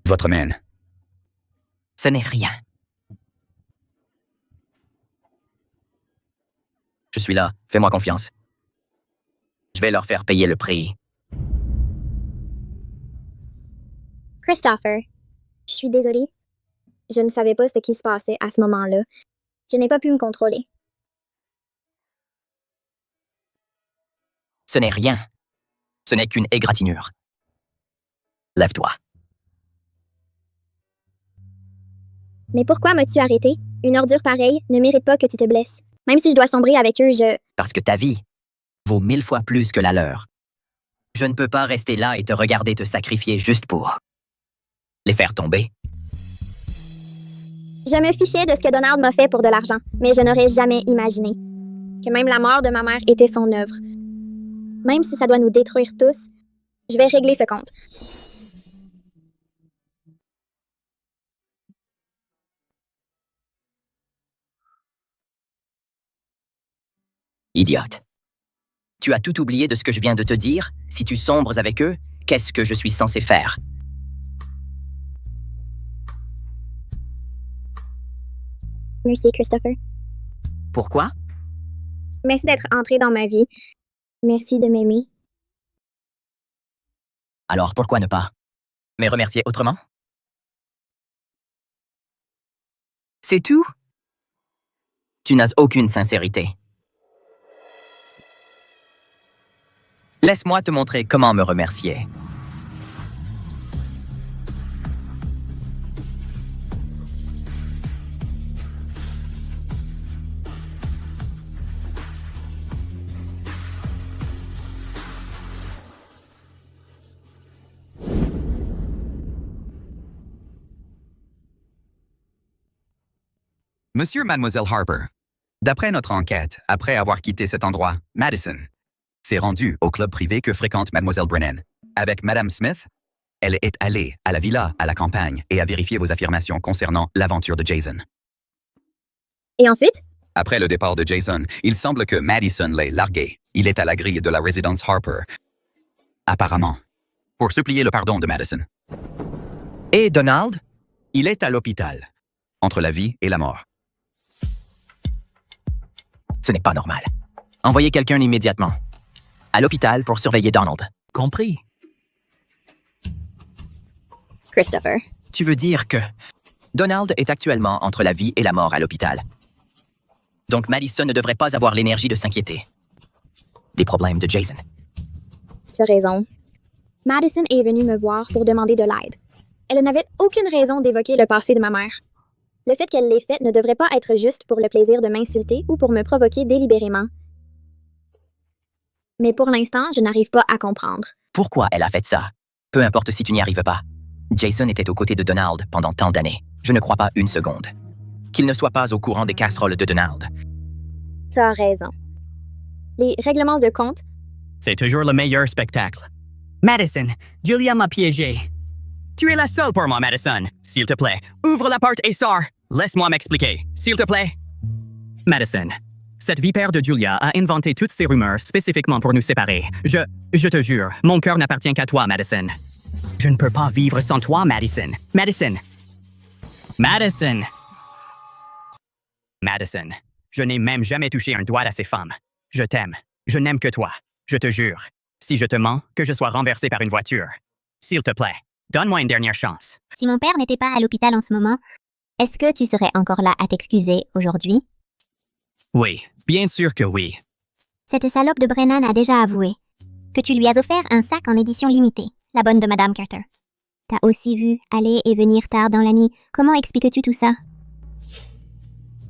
votre main. Ce n'est rien. Je suis là, fais-moi confiance. Je vais leur faire payer le prix. Christopher. Je suis désolée. Je ne savais pas ce qui se passait à ce moment-là. Je n'ai pas pu me contrôler. Ce n'est rien. Ce n'est qu'une égratignure. Lève-toi. Mais pourquoi m'as-tu arrêté? Une ordure pareille ne mérite pas que tu te blesses. Même si je dois sombrer avec eux, Parce que ta vie vaut 1000 fois plus que la leur. Je ne peux pas rester là et te regarder te sacrifier juste pour les faire tomber. Je me fichais de ce que Donald m'a fait pour de l'argent, mais je n'aurais jamais imaginé que même la mort de ma mère était son œuvre. Même si ça doit nous détruire tous, je vais régler ce compte. Idiote. Tu as tout oublié de ce que je viens de te dire? Si tu sombres avec eux, qu'est-ce que je suis censé faire? Merci, Christopher. Pourquoi? Merci d'être entré dans ma vie. Merci de m'aimer. Alors pourquoi ne pas me remercier autrement? C'est tout? Tu n'as aucune sincérité. Laisse-moi te montrer comment me remercier. Monsieur Mademoiselle Harper, d'après notre enquête, après avoir quitté cet endroit, Madison s'est rendue au club privé que fréquente Mademoiselle Brennan. Avec Madame Smith, elle est allée à la villa, à la campagne, et a vérifié vos affirmations concernant l'aventure de Jason. Et ensuite? Après le départ de Jason, il semble que Madison l'ait largué. Il est à la grille de la résidence Harper. Apparemment. Pour supplier le pardon de Madison. Et Donald? Il est à l'hôpital. Entre la vie et la mort. Ce n'est pas normal. Envoyez quelqu'un immédiatement. À l'hôpital pour surveiller Donald. Compris. Christopher. Tu veux dire que Donald est actuellement entre la vie et la mort à l'hôpital. Donc Madison ne devrait pas avoir l'énergie de s'inquiéter des problèmes de Jason. Tu as raison. Madison est venue me voir pour demander de l'aide. Elle n'avait aucune raison d'évoquer le passé de ma mère. Le fait qu'elle l'ait fait ne devrait pas être juste pour le plaisir de m'insulter ou pour me provoquer délibérément. Mais pour l'instant, je n'arrive pas à comprendre. Pourquoi elle a fait ça? Peu importe si tu n'y arrives pas. Jason était aux côtés de Donald pendant tant d'années. Je ne crois pas une seconde qu'il ne soit pas au courant des casseroles de Donald. Tu as raison. Les règlements de compte. C'est toujours le meilleur spectacle. Madison, Julia m'a piégé. Tu es la seule pour moi, Madison. S'il te plaît, ouvre la porte et sors. Laisse-moi m'expliquer, s'il te plaît. Madison, cette vipère de Julia a inventé toutes ces rumeurs spécifiquement pour nous séparer. Je te jure, mon cœur n'appartient qu'à toi, Madison. Je ne peux pas vivre sans toi, Madison. Madison. Madison. Madison, je n'ai même jamais touché un doigt à ces femmes. Je t'aime. Je n'aime que toi. Je te jure. Si je te mens, que je sois renversé par une voiture. S'il te plaît, donne-moi une dernière chance. Si mon père n'était pas à l'hôpital en ce moment, est-ce que tu serais encore là à t'excuser aujourd'hui? Oui, bien sûr que oui. Cette salope de Brennan a déjà avoué que tu lui as offert un sac en édition limitée, la bonne de Madame Carter. T'as aussi vu aller et venir tard dans la nuit. Comment expliques-tu tout ça?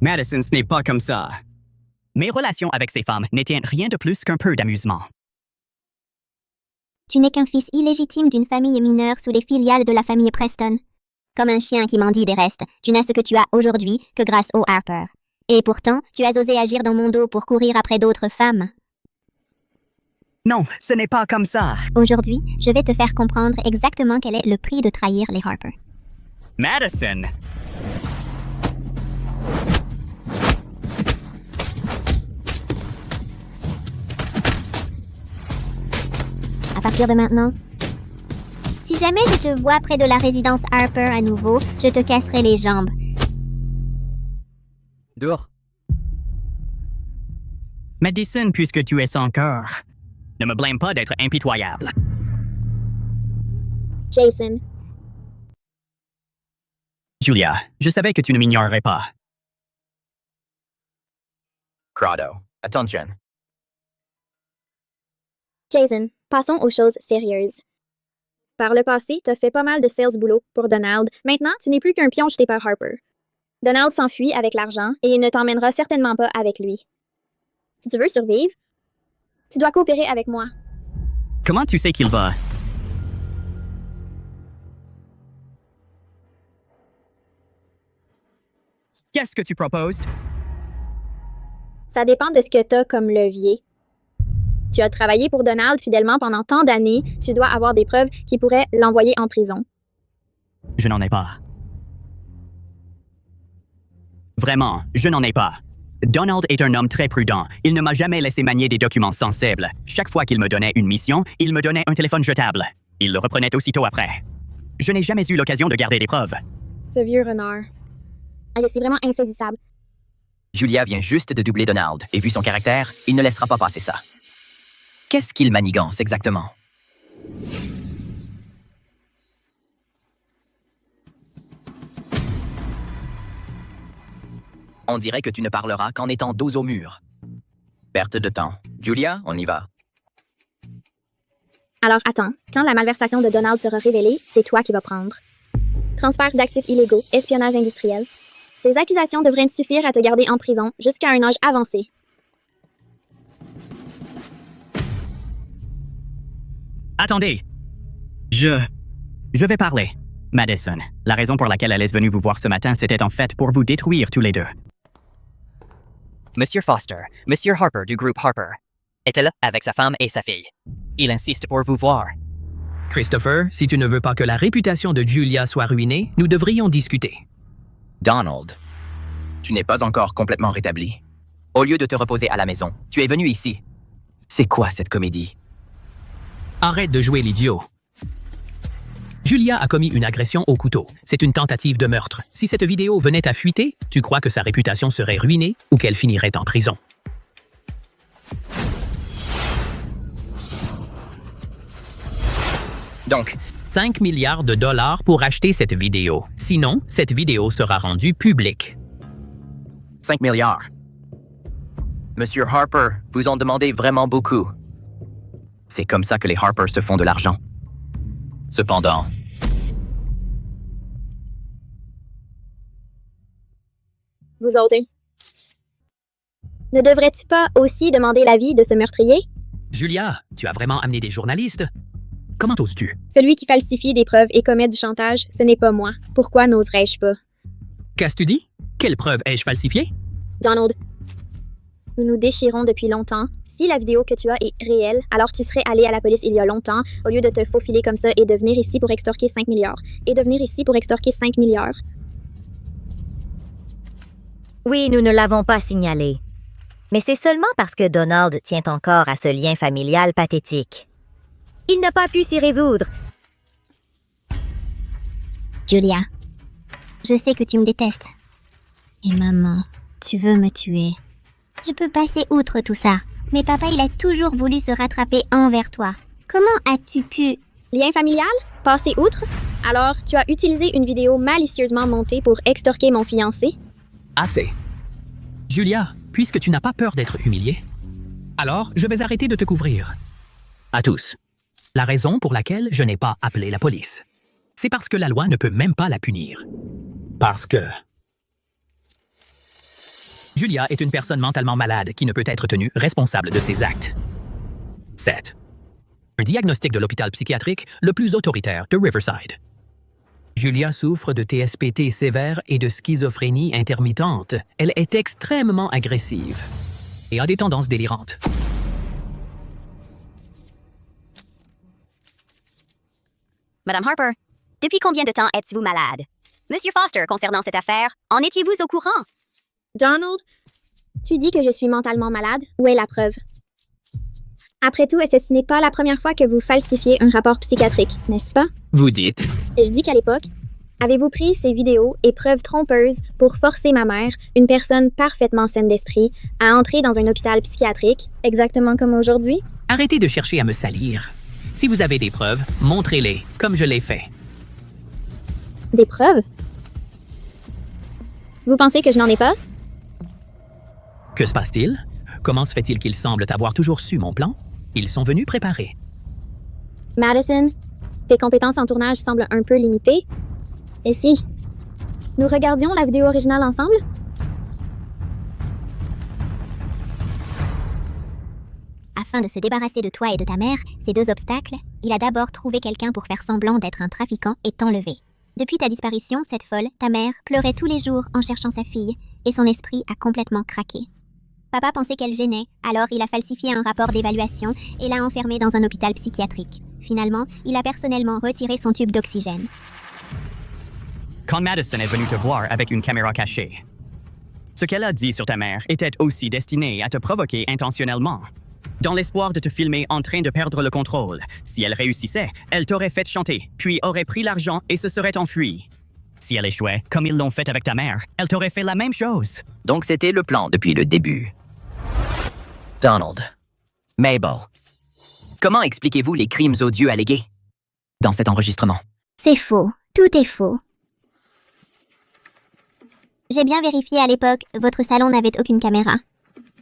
Madison, ce n'est pas comme ça. Mes relations avec ces femmes n'étaient rien de plus qu'un peu d'amusement. Tu n'es qu'un fils illégitime d'une famille mineure sous les filiales de la famille Preston. Comme un chien qui mendie des restes, tu n'as ce que tu as aujourd'hui que grâce au Harper. Et pourtant, tu as osé agir dans mon dos pour courir après d'autres femmes. Non, ce n'est pas comme ça. Aujourd'hui, je vais te faire comprendre exactement quel est le prix de trahir les Harper. Madison! À partir de maintenant, si jamais je te vois près de la résidence Harper à nouveau, je te casserai les jambes. Dehors. Madison, puisque tu es sans cœur, ne me blâme pas d'être impitoyable. Jason, Julia, je savais que tu ne m'ignorerais pas. Grotto. Attention. Jason, passons aux choses sérieuses. Par le passé, t'as fait pas mal de sales boulot pour Donald. Maintenant, tu n'es plus qu'un pion jeté par Harper. Donald s'enfuit avec l'argent et il ne t'emmènera certainement pas avec lui. Si tu veux survivre, tu dois coopérer avec moi. Comment tu sais qu'il va? Qu'est-ce que tu proposes? Ça dépend de ce que t'as comme levier. Tu as travaillé pour Donald fidèlement pendant tant d'années, tu dois avoir des preuves qui pourraient l'envoyer en prison. Je n'en ai pas. Vraiment, je n'en ai pas. Donald est un homme très prudent. Il ne m'a jamais laissé manier des documents sensibles. Chaque fois qu'il me donnait une mission, il me donnait un téléphone jetable. Il le reprenait aussitôt après. Je n'ai jamais eu l'occasion de garder des preuves. Ce vieux renard. C'est vraiment insaisissable. Julia vient juste de doubler Donald, et vu son caractère, il ne laissera pas passer ça. Qu'est-ce qu'il manigance exactement? On dirait que tu ne parleras qu'en étant dos au mur. Perte de temps. Julia, on y va. Alors attends, quand la malversation de Donald sera révélée, c'est toi qui vas prendre. Transfert d'actifs illégaux, espionnage industriel. Ces accusations devraient suffire à te garder en prison jusqu'à un âge avancé. Attendez. Je vais parler. Madison, la raison pour laquelle elle est venue vous voir ce matin, c'était en fait pour vous détruire tous les deux. Monsieur Foster, Monsieur Harper du groupe Harper, était là avec sa femme et sa fille. Il insiste pour vous voir. Christopher, si tu ne veux pas que la réputation de Julia soit ruinée, nous devrions discuter. Donald, tu n'es pas encore complètement rétabli. Au lieu de te reposer à la maison, tu es venu ici. C'est quoi cette comédie? Arrête de jouer l'idiot. Julia a commis une agression au couteau. C'est une tentative de meurtre. Si cette vidéo venait à fuiter, tu crois que sa réputation serait ruinée ou qu'elle finirait en prison? Donc, 5 milliards de dollars pour acheter cette vidéo. Sinon, cette vidéo sera rendue publique. 5 milliards. Monsieur Harper, vous en demandez vraiment beaucoup. C'est comme ça que les Harpers se font de l'argent. Cependant, Vous autres. Ne devrais-tu pas aussi demander l'avis de ce meurtrier? Julia, tu as vraiment amené des journalistes? Comment oses-tu? Celui qui falsifie des preuves et commet du chantage, ce n'est pas moi. Pourquoi n'oserais-je pas? Qu'as-tu dit? Quelle preuve ai-je falsifiée? Donald, nous nous déchirons depuis longtemps. Si la vidéo que tu as est réelle, alors tu serais allé à la police il y a longtemps, au lieu de te faufiler comme ça et de venir ici pour extorquer 5 milliards. Et de venir ici pour extorquer 5 milliards. Oui, nous ne l'avons pas signalé. Mais c'est seulement parce que Donald tient encore à ce lien familial pathétique. Il n'a pas pu s'y résoudre. Julia, je sais que tu me détestes. Et maman, tu veux me tuer. Je peux passer outre tout ça. Mais papa, il a toujours voulu se rattraper envers toi. Comment as-tu pu... Lien familial? Passer outre? Alors, tu as utilisé une vidéo malicieusement montée pour extorquer mon fiancé? Assez. Julia, puisque tu n'as pas peur d'être humiliée, alors je vais arrêter de te couvrir. À tous. La raison pour laquelle je n'ai pas appelé la police, c'est parce que la loi ne peut même pas la punir. Parce que... Julia est une personne mentalement malade qui ne peut être tenue responsable de ses actes. 7. Un diagnostic de l'hôpital psychiatrique le plus autoritaire de Riverside. Julia souffre de TSPT sévère et de schizophrénie intermittente. Elle est extrêmement agressive et a des tendances délirantes. Madame Harper, depuis combien de temps êtes-vous malade? Monsieur Foster, concernant cette affaire, en étiez-vous au courant? Donald, tu dis que je suis mentalement malade. Où est la preuve? Après tout, ce n'est pas la première fois que vous falsifiez un rapport psychiatrique, n'est-ce pas? Vous dites? Je dis qu'à l'époque, avez-vous pris ces vidéos et preuves trompeuses pour forcer ma mère, une personne parfaitement saine d'esprit, à entrer dans un hôpital psychiatrique, exactement comme aujourd'hui? Arrêtez de chercher à me salir. Si vous avez des preuves, montrez-les, comme je l'ai fait. Des preuves? Vous pensez que je n'en ai pas? Que se passe-t-il? Comment se fait-il qu'ils semblent avoir toujours su mon plan? Ils sont venus préparés. Madison, tes compétences en tournage semblent un peu limitées. Et si nous regardions la vidéo originale ensemble? Afin de se débarrasser de toi et de ta mère, ces deux obstacles, il a d'abord trouvé quelqu'un pour faire semblant d'être un trafiquant et t'enlever. Depuis ta disparition, cette folle, ta mère, pleurait tous les jours en cherchant sa fille, et son esprit a complètement craqué. Papa pensait qu'elle gênait, alors il a falsifié un rapport d'évaluation et l'a enfermée dans un hôpital psychiatrique. Finalement, il a personnellement retiré son tube d'oxygène. Quand Madison est venue te voir avec une caméra cachée, ce qu'elle a dit sur ta mère était aussi destiné à te provoquer intentionnellement. Dans l'espoir de te filmer en train de perdre le contrôle. Si elle réussissait, elle t'aurait fait chanter, puis aurait pris l'argent et se serait enfuie. Si elle échouait, comme ils l'ont fait avec ta mère, elle t'aurait fait la même chose. Donc c'était le plan depuis le début. Donald. Mabel. Comment expliquez-vous les crimes odieux allégués dans cet enregistrement? C'est faux. Tout est faux. J'ai bien vérifié à l'époque, votre salon n'avait aucune caméra.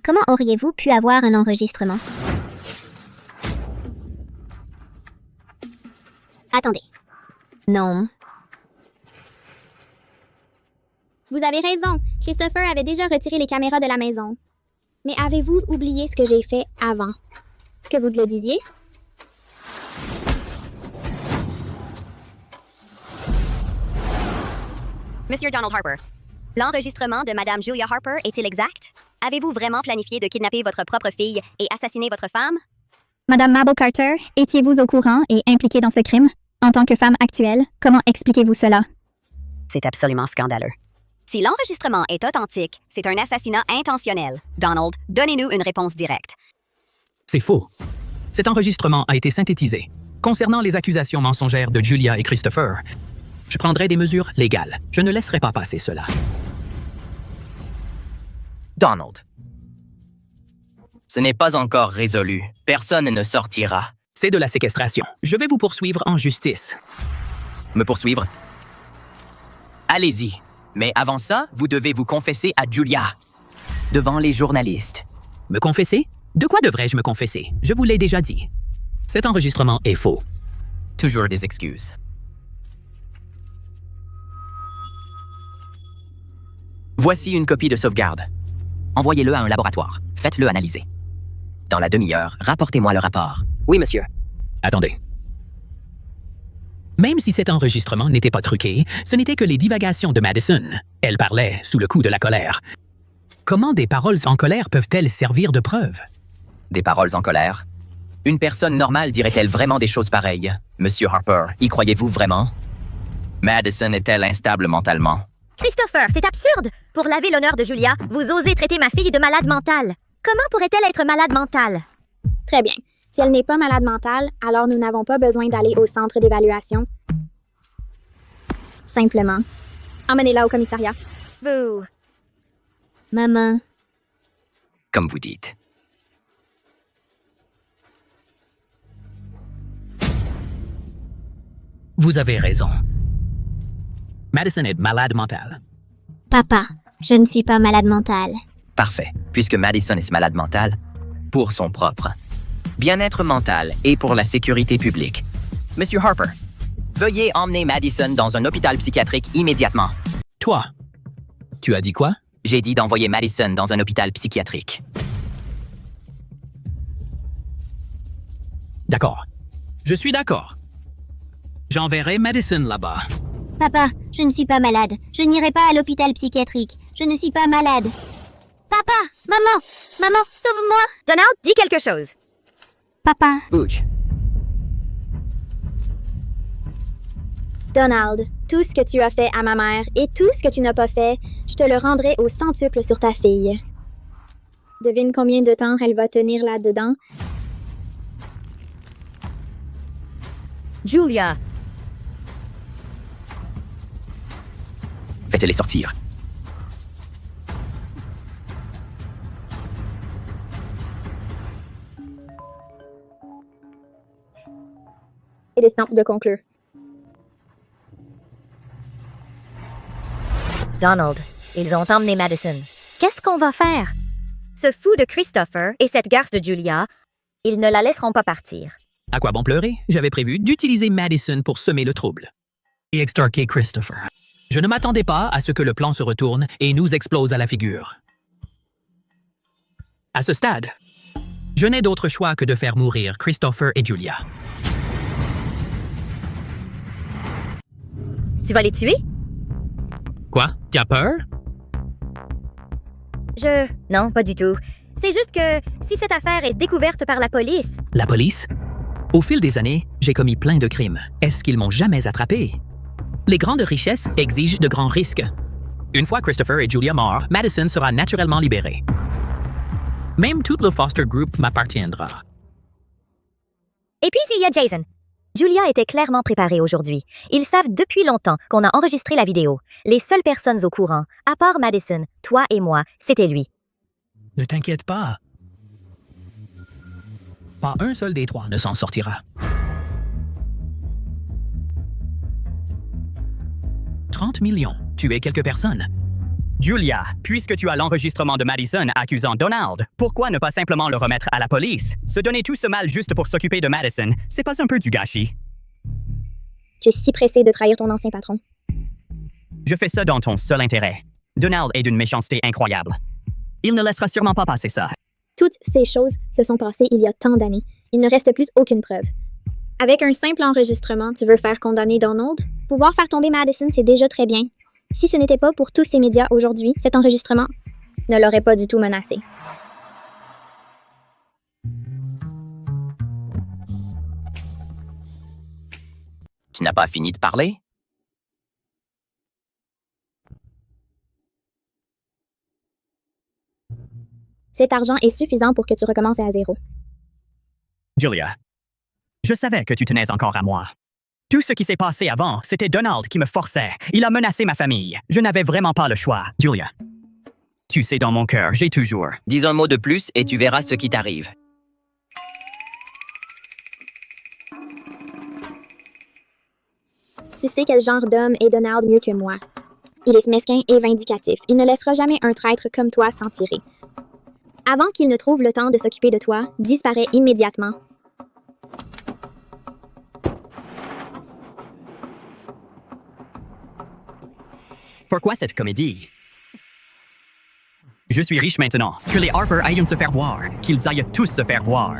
Comment auriez-vous pu avoir un enregistrement? Attendez. Non. Vous avez raison. Christopher avait déjà retiré les caméras de la maison. Mais avez-vous oublié ce que j'ai fait avant? Que vous le disiez? Monsieur Donald Harper, l'enregistrement de Madame Julia Harper est-il exact? Avez-vous vraiment planifié de kidnapper votre propre fille et assassiner votre femme? Madame Mabel Carter, étiez-vous au courant et impliquée dans ce crime? En tant que femme actuelle, comment expliquez-vous cela? C'est absolument scandaleux. Si l'enregistrement est authentique, c'est un assassinat intentionnel. Donald, donnez-nous une réponse directe. C'est faux. Cet enregistrement a été synthétisé. Concernant les accusations mensongères de Julia et Christopher, je prendrai des mesures légales. Je ne laisserai pas passer cela. Donald. Ce n'est pas encore résolu. Personne ne sortira. C'est de la séquestration. Je vais vous poursuivre en justice. Me poursuivre? Allez-y. Mais avant ça, vous devez vous confesser à Julia. Devant les journalistes. Me confesser? De quoi devrais-je me confesser? Je vous l'ai déjà dit. Cet enregistrement est faux. Toujours des excuses. Voici une copie de sauvegarde. Envoyez-le à un laboratoire. Faites-le analyser. Dans la demi-heure, rapportez-moi le rapport. Oui, monsieur. Attendez. Même si cet enregistrement n'était pas truqué, ce n'était que les divagations de Madison. Elle parlait sous le coup de la colère. Comment des paroles en colère peuvent-elles servir de preuve? Des paroles en colère? Une personne normale dirait-elle vraiment des choses pareilles? Monsieur Harper, y croyez-vous vraiment? Madison est-elle instable mentalement? Christopher, c'est absurde! Pour laver l'honneur de Julia, vous osez traiter ma fille de malade mentale. Comment pourrait-elle être malade mentale? Très bien. Si elle n'est pas malade mentale, alors nous n'avons pas besoin d'aller au centre d'évaluation. Simplement, emmenez-la au commissariat. Vous... Maman. Comme vous dites. Vous avez raison. Madison est malade mentale. Papa, je ne suis pas malade mentale. Parfait. Puisque Madison est malade mentale, pour son propre bien-être mental et pour la sécurité publique. Monsieur Harper, veuillez emmener Madison dans un hôpital psychiatrique immédiatement. Toi, tu as dit quoi? J'ai dit d'envoyer Madison dans un hôpital psychiatrique. D'accord. Je suis d'accord. J'enverrai Madison là-bas. Papa, je ne suis pas malade. Je n'irai pas à l'hôpital psychiatrique. Je ne suis pas malade. Papa, maman, maman, sauve-moi. Donald, dis quelque chose. Papa. Butch. Donald, tout ce que tu as fait à ma mère et tout ce que tu n'as pas fait, je te le rendrai au centuple sur ta fille. Devine combien de temps elle va tenir là-dedans? Julia, Faites-les sortir. Et les temps de conclure. Donald, ils ont emmené Madison. Qu'est-ce qu'on va faire? Ce fou de Christopher et cette garce de Julia, Ils ne la laisseront pas partir. À quoi bon pleurer? J'avais prévu d'utiliser Madison pour semer le trouble. Et extorquer Christopher. Je ne m'attendais pas à ce que le plan se retourne et nous explose à la figure. À ce stade, je n'ai d'autre choix que de faire mourir Christopher et Julia. Tu vas les tuer? Quoi? T'as peur? Non, pas du tout. C'est juste que si cette affaire est découverte par la police... La police? Au fil des années, j'ai commis plein de crimes. Est-ce qu'ils m'ont jamais attrapé? Les grandes richesses exigent de grands risques. Une fois Christopher et Julia morts, Madison sera naturellement libérée. Même tout le Foster Group m'appartiendra. Et puis il y a Jason. Julia était clairement préparée aujourd'hui. Ils savent depuis longtemps qu'on a enregistré la vidéo. Les seules personnes au courant, à part Madison, toi et moi, c'était lui. Ne t'inquiète pas. Pas un seul des trois ne s'en sortira. 30 millions, tuer quelques personnes. Julia, puisque tu as l'enregistrement de Madison accusant Donald, pourquoi ne pas simplement le remettre à la police? Se donner tout ce mal juste pour s'occuper de Madison, c'est pas un peu du gâchis? Tu es si pressé de trahir ton ancien patron. Je fais ça dans ton seul intérêt. Donald est d'une méchanceté incroyable. Il ne laissera sûrement pas passer ça. Toutes ces choses se sont passées il y a tant d'années. Il ne reste plus aucune preuve. Avec un simple enregistrement, tu veux faire condamner Donald? Pouvoir faire tomber Madison, c'est déjà très bien. Si ce n'était pas pour tous ces médias aujourd'hui, cet enregistrement ne l'aurait pas du tout menacé. Tu n'as pas fini de parler? Cet argent est suffisant pour que tu recommences à zéro. Julia, je savais que tu tenais encore à moi. Tout ce qui s'est passé avant, c'était Donald qui me forçait. Il a menacé ma famille. Je n'avais vraiment pas le choix. Julia, tu sais, dans mon cœur, j'ai toujours... Dis un mot de plus et tu verras ce qui t'arrive. Tu sais quel genre d'homme est Donald mieux que moi. Il est mesquin et vindicatif. Il ne laissera jamais un traître comme toi s'en tirer. Avant qu'il ne trouve le temps de s'occuper de toi, disparaît immédiatement. Pourquoi cette comédie? Je suis riche maintenant. Que les Harper aillent se faire voir. Qu'ils aillent tous se faire voir.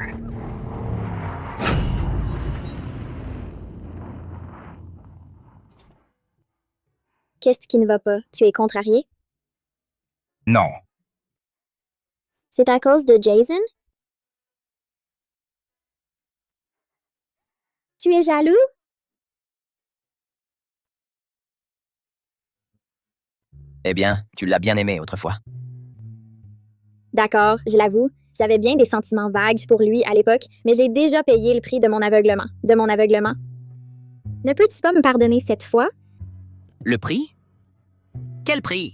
Qu'est-ce qui ne va pas? Tu es contrarié? Non. C'est à cause de Jason? Tu es jaloux? Eh bien, tu l'as bien aimé autrefois. D'accord, je l'avoue, j'avais bien des sentiments vagues pour lui à l'époque, mais j'ai déjà payé le prix de mon aveuglement. Ne peux-tu pas me pardonner cette fois? Le prix? Quel prix?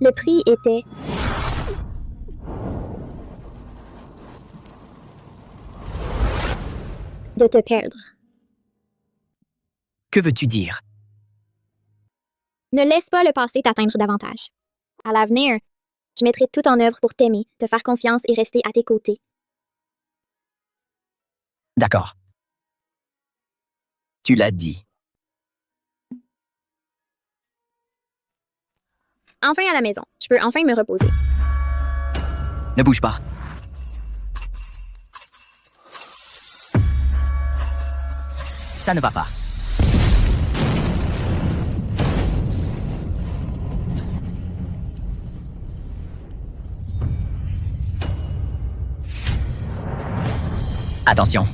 Le prix était... de te perdre. Que veux-tu dire? Ne laisse pas le passé t'atteindre davantage. À l'avenir, je mettrai tout en œuvre pour t'aimer, te faire confiance et rester à tes côtés. D'accord. Tu l'as dit. enfin à la maison. Je peux enfin me reposer. Ne bouge pas. Ça ne va pas. Attention.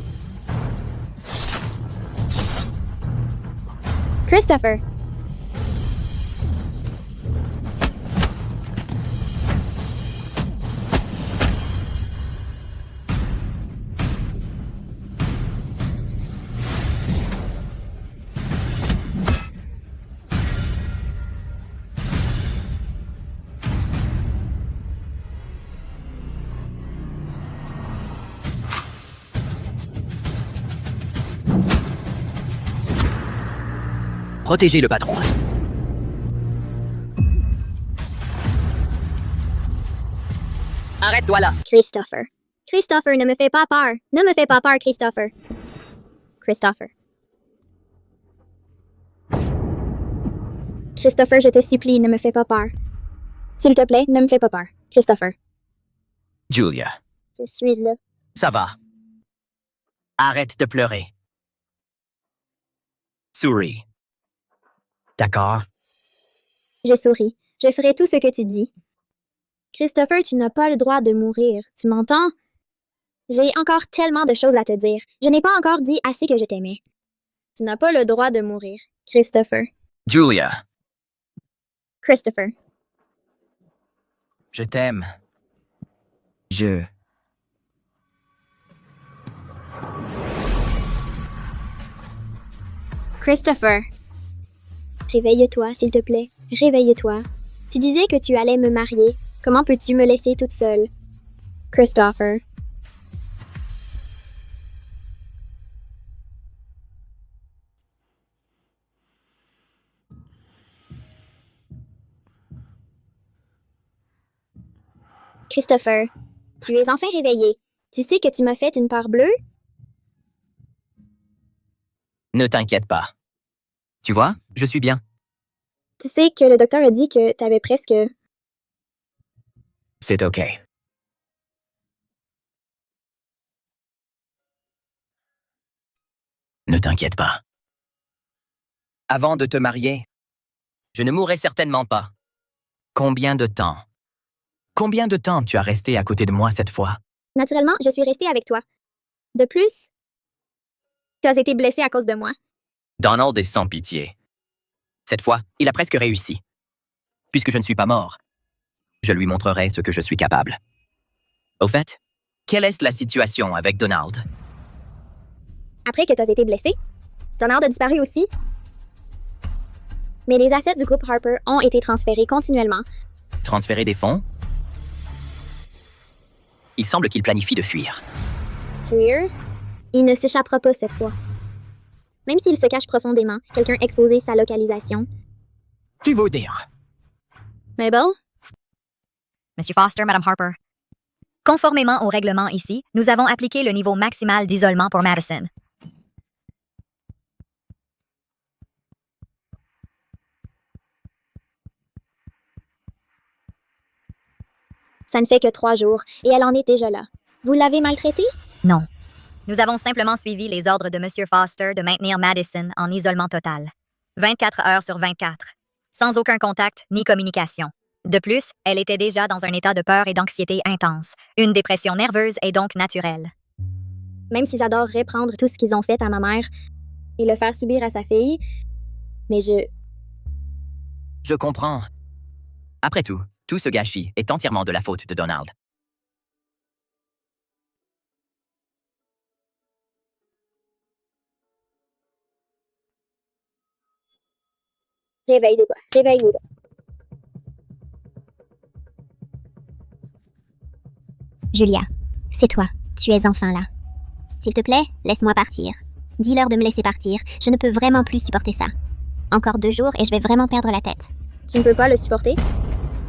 Christopher! Protégez le patron. Arrête-toi là. Christopher. Christopher, ne me fais pas peur. Ne me fais pas peur, Christopher. Christopher. Christopher, je te supplie, ne me fais pas peur. S'il te plaît, ne me fais pas peur. Christopher. Julia, Je suis là. Ça va. Arrête de pleurer. souris. D'accord. Je souris. Je ferai tout ce que tu dis. Christopher, tu n'as pas le droit de mourir. Tu m'entends? J'ai encore tellement de choses à te dire. Je n'ai pas encore dit assez que je t'aimais. Tu n'as pas le droit de mourir. Christopher. Julia, Christopher. Je t'aime. Christopher. Réveille-toi, s'il te plaît. Réveille-toi. Tu disais que tu allais me marier. Comment peux-tu me laisser toute seule? Christopher. Christopher, tu es enfin réveillé. Tu sais que tu m'as fait une peur bleue? Ne t'inquiète pas. Tu vois, je suis bien. Tu sais que le docteur a dit que t'avais presque... C'est OK. Ne t'inquiète pas. Avant de te marier, je ne mourrai certainement pas. Combien de temps? Combien de temps tu as resté à côté de moi cette fois? Naturellement, je suis restée avec toi. De plus, tu as été blessé à cause de moi. Donald est sans pitié. Cette fois, il a presque réussi. Puisque je ne suis pas mort, je lui montrerai ce que je suis capable. Au fait, quelle est la situation avec Donald? Après que tu as été blessé, Donald a disparu aussi. Mais les assets du groupe Harper ont été transférés continuellement. Transférer des fonds? Il semble qu'il planifie de fuir. Fuir? Il ne s'échappera pas cette fois. Même s'il se cache profondément, quelqu'un exposé sa localisation. Tu veux dire? Mabel? Monsieur Foster, Madame Harper. Conformément au règlement ici, nous avons appliqué le niveau maximal d'isolement pour Madison. Ça ne fait que 3 jours, et elle en est déjà là. Vous l'avez maltraitée? Non. Nous avons simplement suivi les ordres de Monsieur Foster de maintenir Madison en isolement total. 24 heures sur 24. Sans aucun contact ni communication. De plus, elle était déjà dans un état de peur et d'anxiété intense. Une dépression nerveuse est donc naturelle. Même si j'adorerais prendre tout ce qu'ils ont fait à ma mère et le faire subir à sa fille, mais Je comprends. Après tout ce gâchis est entièrement de la faute de Donald. Réveille-toi, réveille-toi. Julia, c'est toi. Tu es enfin là. S'il te plaît, laisse-moi partir. Dis-leur de me laisser partir. Je ne peux vraiment plus supporter ça. Encore 2 jours et je vais vraiment perdre la tête. Tu ne peux pas le supporter?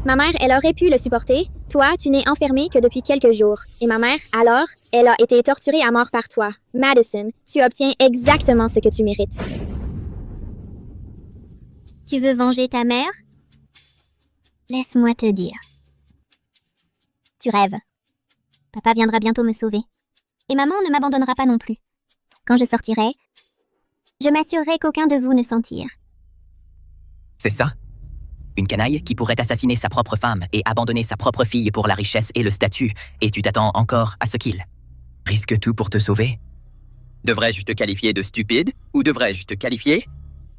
Ma mère, elle aurait pu le supporter. Toi, tu n'es enfermée que depuis quelques jours. Et ma mère, alors, elle a été torturée à mort par toi. Madison, tu obtiens exactement ce que tu mérites. Tu veux venger ta mère? Laisse-moi te dire. Tu rêves. Papa viendra bientôt me sauver. Et maman ne m'abandonnera pas non plus. Quand je sortirai, je m'assurerai qu'aucun de vous ne s'en tire. C'est ça? Une canaille qui pourrait assassiner sa propre femme et abandonner sa propre fille pour la richesse et le statut, et tu t'attends encore à ce qu'il risque tout pour te sauver? Devrais-je te qualifier de stupide ou devrais-je te qualifier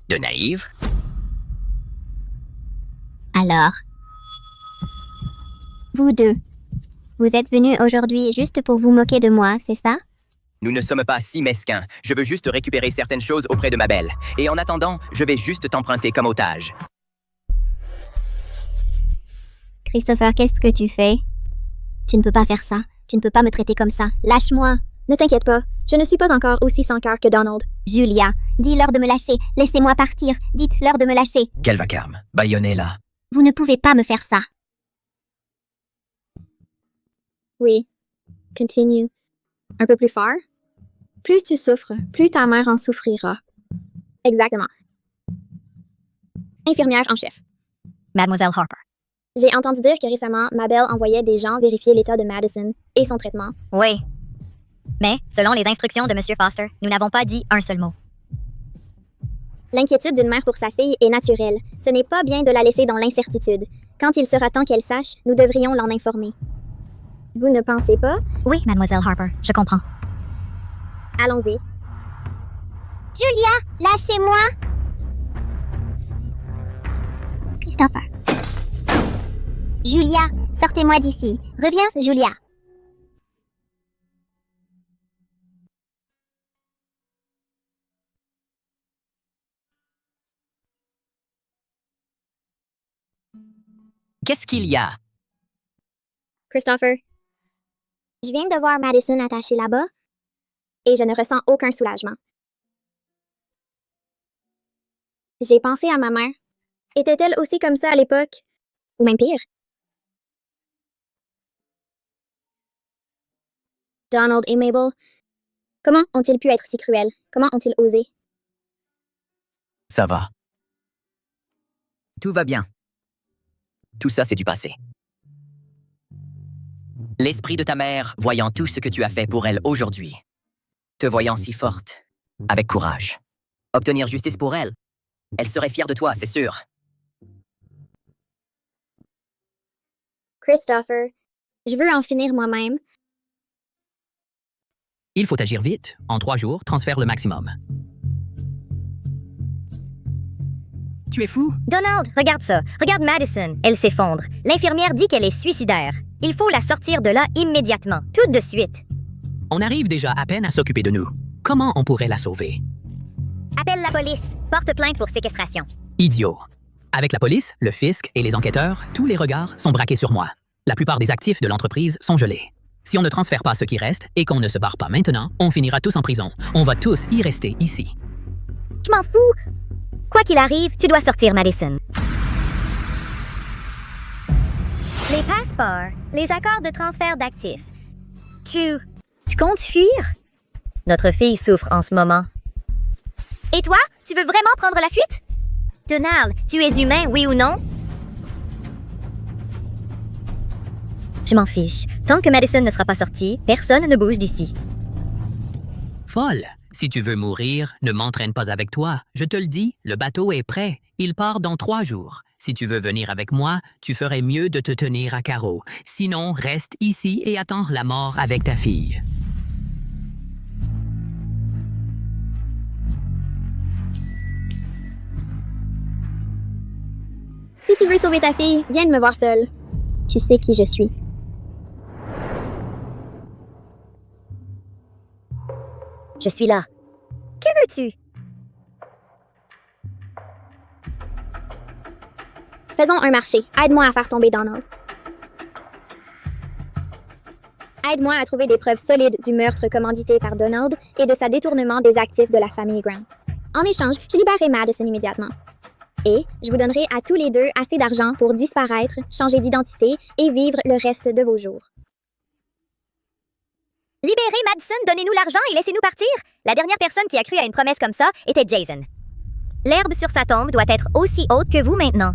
de naïve? Alors, vous deux, vous êtes venus aujourd'hui juste pour vous moquer de moi, c'est ça? Nous ne sommes pas si mesquins. Je veux juste récupérer certaines choses auprès de ma belle. Et en attendant, je vais juste t'emprunter comme otage. Christopher, qu'est-ce que tu fais? Tu ne peux pas faire ça. Tu ne peux pas me traiter comme ça. Lâche-moi. Ne t'inquiète pas, je ne suis pas encore aussi sans cœur que Donald. Julia, dis-leur de me lâcher. Laissez-moi partir. Dites-leur de me lâcher. Quel vacarme. Bâillonnez là. Vous ne pouvez pas me faire ça. Oui. Continue. Un peu plus fort. Plus tu souffres, plus ta mère en souffrira. Exactement. Infirmière en chef. Mademoiselle Harper. J'ai entendu dire que récemment, ma belle envoyait des gens vérifier l'état de Madison et son traitement. Oui. Mais, selon les instructions de M. Foster, nous n'avons pas dit un seul mot. L'inquiétude d'une mère pour sa fille est naturelle. Ce n'est pas bien de la laisser dans l'incertitude. Quand il sera temps qu'elle sache, nous devrions l'en informer. Vous ne pensez pas? Oui, Mademoiselle Harper, je comprends. Allons-y. Julia, lâchez-moi. Christopher. Julia, sortez-moi d'ici. Reviens, Julia. Qu'est-ce qu'il y a? Christopher. Je viens de voir Madison attachée là-bas et je ne ressens aucun soulagement. J'ai pensé à ma mère. Était-elle aussi comme ça à l'époque? Ou même pire? Donald et Mabel, comment ont-ils pu être si cruels? Comment ont-ils osé? Ça va. Tout va bien. Tout ça, c'est du passé. L'esprit de ta mère, voyant tout ce que tu as fait pour elle aujourd'hui, te voyant si forte, avec courage, obtenir justice pour elle, elle serait fière de toi, c'est sûr. Christopher, je veux en finir moi-même. Il faut agir vite. En 3 jours, transfère le maximum. Tu es fou? Donald, regarde ça. Regarde Madison. Elle s'effondre. L'infirmière dit qu'elle est suicidaire. Il faut la sortir de là immédiatement. Tout de suite. On arrive déjà à peine à s'occuper de nous. Comment on pourrait la sauver? Appelle la police. Porte plainte pour séquestration. Idiot. Avec la police, le fisc et les enquêteurs, tous les regards sont braqués sur moi. La plupart des actifs de l'entreprise sont gelés. Si on ne transfère pas ce qui reste et qu'on ne se barre pas maintenant, on finira tous en prison. On va tous y rester ici. Je m'en fous. Quoi qu'il arrive, tu dois sortir, Madison. Les passeports, les accords de transfert d'actifs. Tu comptes fuir? Notre fille souffre en ce moment. Et toi, tu veux vraiment prendre la fuite? Donald, tu es humain, oui ou non? Je m'en fiche. Tant que Madison ne sera pas sortie, personne ne bouge d'ici. Folle. Si tu veux mourir, ne m'entraîne pas avec toi. Je te le dis, le bateau est prêt. Il part dans 3 jours. Si tu veux venir avec moi, tu ferais mieux de te tenir à carreau. Sinon, reste ici et attends la mort avec ta fille. Si tu veux sauver ta fille, viens de me voir seule. Tu sais qui je suis. Je suis là. Que veux-tu? Faisons un marché. Aide-moi à faire tomber Donald. Aide-moi à trouver des preuves solides du meurtre commandité par Donald et de sa détournement des actifs de la famille Grant. En échange, je libérerai Madison immédiatement. Et je vous donnerai à tous les deux assez d'argent pour disparaître, changer d'identité et vivre le reste de vos jours. Libérez Madison, donnez-nous l'argent et laissez-nous partir. La dernière personne qui a cru à une promesse comme ça était Jason. L'herbe sur sa tombe doit être aussi haute que vous maintenant.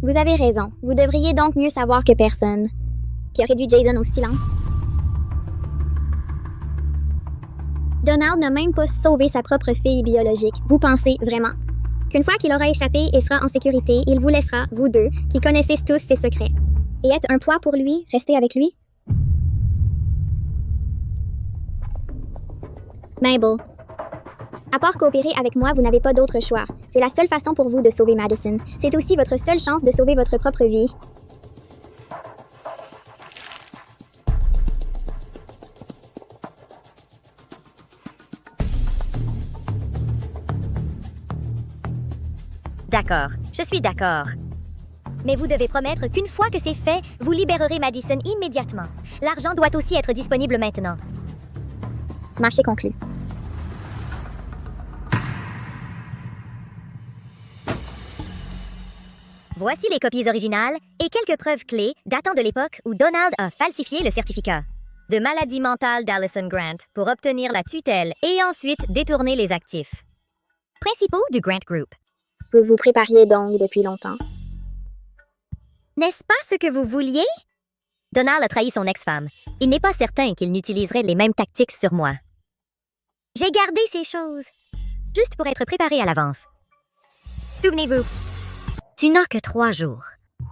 Vous avez raison. Vous devriez donc mieux savoir que personne. Qui a réduit Jason au silence. Donald n'a même pas sauvé sa propre fille biologique. Vous pensez vraiment qu'une fois qu'il aura échappé et sera en sécurité, il vous laissera, vous deux, qui connaissez tous ses secrets, et être un poids pour lui, rester avec lui? Mabel. À part coopérer avec moi, vous n'avez pas d'autre choix. C'est la seule façon pour vous de sauver Madison. C'est aussi votre seule chance de sauver votre propre vie. D'accord, je suis d'accord. Mais vous devez promettre qu'une fois que c'est fait, vous libérerez Madison immédiatement. L'argent doit aussi être disponible maintenant. Marché conclu. Voici les copies originales et quelques preuves clés datant de l'époque où Donald a falsifié le certificat de maladie mentale d'Allison Grant pour obtenir la tutelle et ensuite détourner les actifs principaux du Grant Group. Vous vous prépariez donc depuis longtemps. N'est-ce pas ce que vous vouliez? Donald a trahi son ex-femme. Il n'est pas certain qu'il n'utiliserait les mêmes tactiques sur moi. J'ai gardé ces choses, juste pour être préparé à l'avance. Souvenez-vous, tu n'as que 3 jours.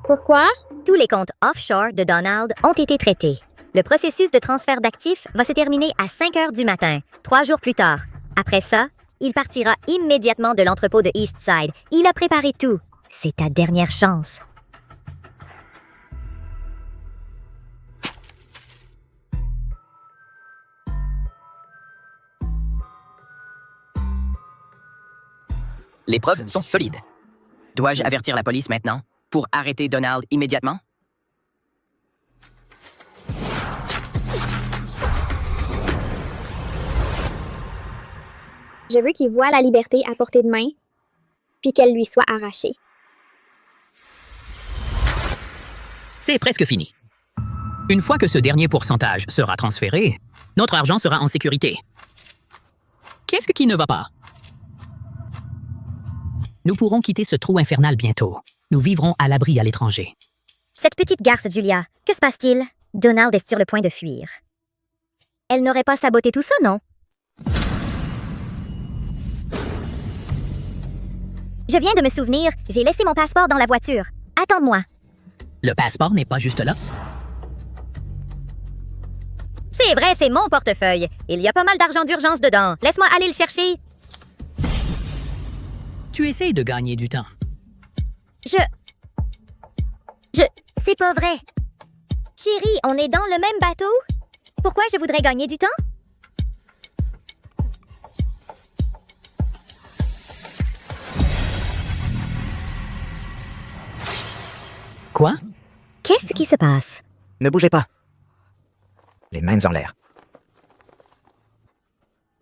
Pourquoi? Tous les comptes offshore de Donald ont été traités. Le processus de transfert d'actifs va se terminer à 5 heures du matin, 3 jours plus tard. Après ça, il partira immédiatement de l'entrepôt de Eastside. Il a préparé tout. C'est ta dernière chance. Les preuves sont solides. Dois-je avertir la police maintenant pour arrêter Donald immédiatement? Je veux qu'il voie la liberté à portée de main, puis qu'elle lui soit arrachée. C'est presque fini. Une fois que ce dernier pourcentage sera transféré, notre argent sera en sécurité. Qu'est-ce qui ne va pas? Nous pourrons quitter ce trou infernal bientôt. Nous vivrons à l'abri à l'étranger. Cette petite garce, Julia, que se passe-t-il? Donald est sur le point de fuir. Elle n'aurait pas saboté tout ça, non? Je viens de me souvenir, j'ai laissé mon passeport dans la voiture. Attends-moi. Le passeport n'est pas juste là. C'est vrai, c'est mon portefeuille. Il y a pas mal d'argent d'urgence dedans. Laisse-moi aller le chercher. Tu essaies de gagner du temps. C'est pas vrai. Chérie, on est dans le même bateau? Pourquoi je voudrais gagner du temps? Quoi? Qu'est-ce qui se passe? Ne bougez pas. Les mains en l'air.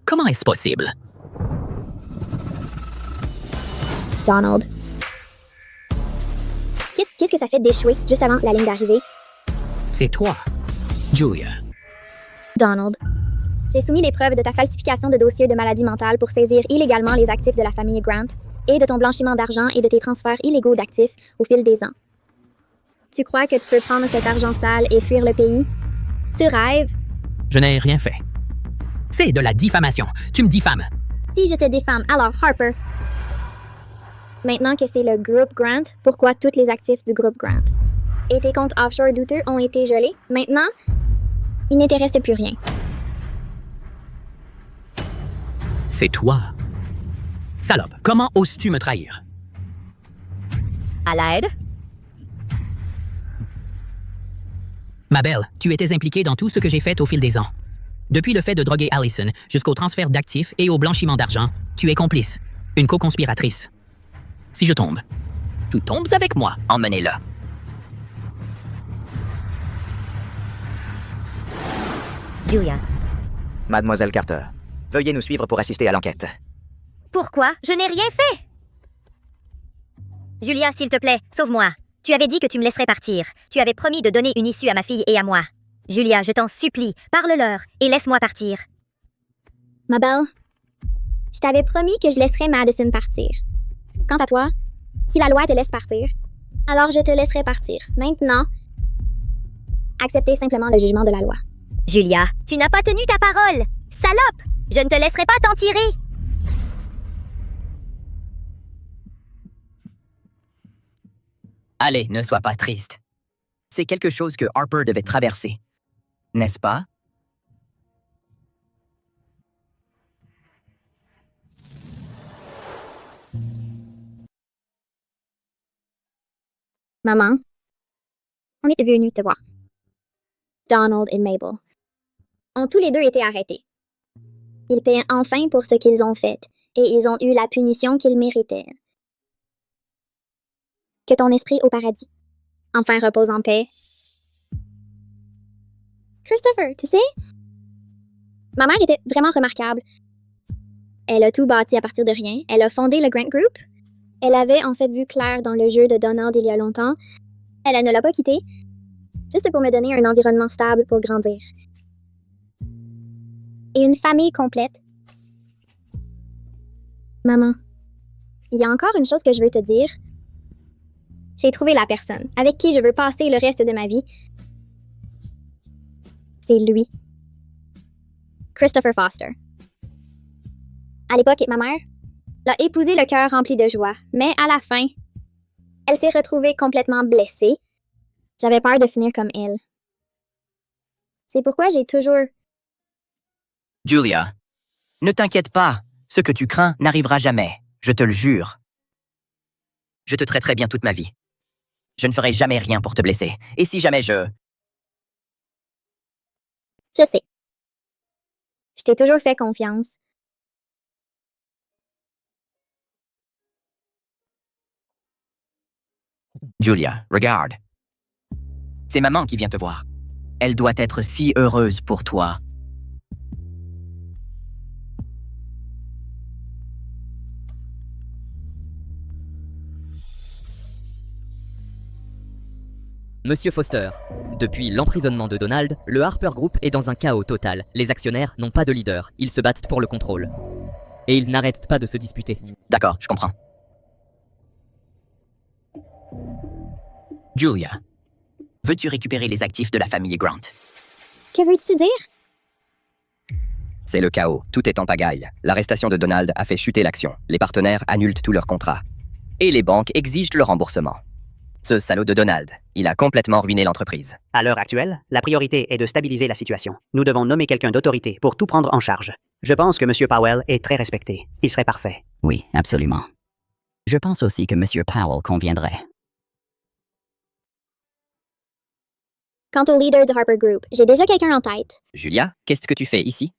Comment est-ce possible? Donald. Qu'est-ce que ça fait d'échouer juste avant la ligne d'arrivée? C'est toi, Julia. Donald. J'ai soumis les preuves de ta falsification de dossier de maladie mentale pour saisir illégalement les actifs de la famille Grant et de ton blanchiment d'argent et de tes transferts illégaux d'actifs au fil des ans. Tu crois que tu peux prendre cet argent sale et fuir le pays? Tu rêves? Je n'ai rien fait. C'est de la diffamation. Tu me diffames. Si je te diffame, alors Harper. Maintenant que c'est le groupe Grant, pourquoi tous les actifs du groupe Grant? Et tes comptes offshore douteux ont été gelés. Maintenant, il ne te reste plus rien. C'est toi. Salope, comment oses-tu me trahir? À l'aide? Ma belle, tu étais impliquée dans tout ce que j'ai fait au fil des ans. Depuis le fait de droguer Allison jusqu'au transfert d'actifs et au blanchiment d'argent, tu es complice, une co-conspiratrice. Si je tombe, tu tombes avec moi. Emmenez-le. Julia. Mademoiselle Carter, veuillez nous suivre pour assister à l'enquête. Pourquoi? Je n'ai rien fait! Julia, s'il te plaît, sauve-moi. Tu avais dit que tu me laisserais partir. Tu avais promis de donner une issue à ma fille et à moi. Julia, je t'en supplie, parle-leur et laisse-moi partir. Ma belle, je t'avais promis que je laisserais Madison partir. Quant à toi, si la loi te laisse partir, Alors je te laisserai partir. Maintenant, acceptez simplement le jugement de la loi. Julia, tu n'as pas tenu ta parole! Salope! Je ne te laisserai pas t'en tirer! Allez, ne sois pas triste. C'est quelque chose que Harper devait traverser. N'est-ce pas? Maman, on est venus te voir. Donald et Mabel ont tous les deux été arrêtés. Ils paient enfin pour ce qu'ils ont fait, et ils ont eu la punition qu'ils méritaient. Que ton esprit au paradis enfin repose en paix. Christopher, tu sais, ma mère était vraiment remarquable. Elle a tout bâti à partir de rien. Elle a fondé le Grant Group. Elle avait en fait vu clair dans le jeu de Donald il y a longtemps. Elle ne l'a pas quitté, juste pour me donner un environnement stable pour grandir. Et une famille complète. Maman, il y a encore une chose que je veux te dire. J'ai trouvé la personne avec qui je veux passer le reste de ma vie. C'est lui. Christopher Foster. À l'époque, ma mère l'a épousé le cœur rempli de joie, mais à la fin, elle s'est retrouvée complètement blessée. J'avais peur de finir comme elle. C'est pourquoi j'ai toujours... Julia, ne t'inquiète pas. Ce que tu crains n'arrivera jamais. Je te le jure. Je te traiterai bien toute ma vie. Je ne ferai jamais rien pour te blesser. Et si jamais Je sais. Je t'ai toujours fait confiance. Julia, regarde. C'est maman qui vient te voir. Elle doit être si heureuse pour toi. Monsieur Foster, depuis l'emprisonnement de Donald, le Harper Group est dans un chaos total. Les actionnaires n'ont pas de leader, ils se battent pour le contrôle. Et ils n'arrêtent pas de se disputer. D'accord, je comprends. Julia, veux-tu récupérer les actifs de la famille Grant? Que veux-tu dire? C'est le chaos, tout est en pagaille. L'arrestation de Donald a fait chuter l'action. Les partenaires annulent tous leurs contrats. Et les banques exigent le remboursement. Ce salaud de Donald, il a complètement ruiné l'entreprise. À l'heure actuelle, la priorité est de stabiliser la situation. Nous devons nommer quelqu'un d'autorité pour tout prendre en charge. Je pense que M. Powell est très respecté. Il serait parfait. Oui, absolument. Je pense aussi que M. Powell conviendrait. Quant au leader de Harper Group, j'ai déjà quelqu'un en tête. Julia, qu'est-ce que tu fais ici?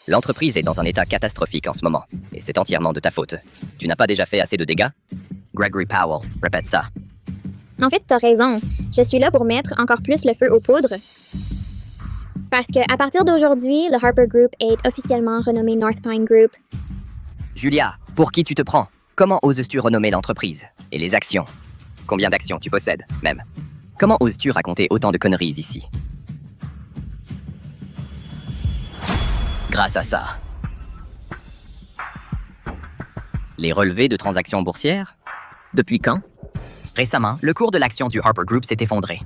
L'entreprise est dans un état catastrophique en ce moment, et c'est entièrement de ta faute. Tu n'as pas déjà fait assez de dégâts? Gregory Powell, répète ça. En fait, t'as raison. Je suis là pour mettre encore plus le feu aux poudres. Parce que à partir d'aujourd'hui, le Harper Group est officiellement renommé North Pine Group. Julia, pour qui tu te prends? Comment oses-tu renommer l'entreprise? Et les actions? Combien d'actions tu possèdes, même? Comment oses-tu raconter autant de conneries ici? Grâce à ça. Les relevés de transactions boursières? Depuis quand? Récemment, le cours de l'action du Harper Group s'est effondré.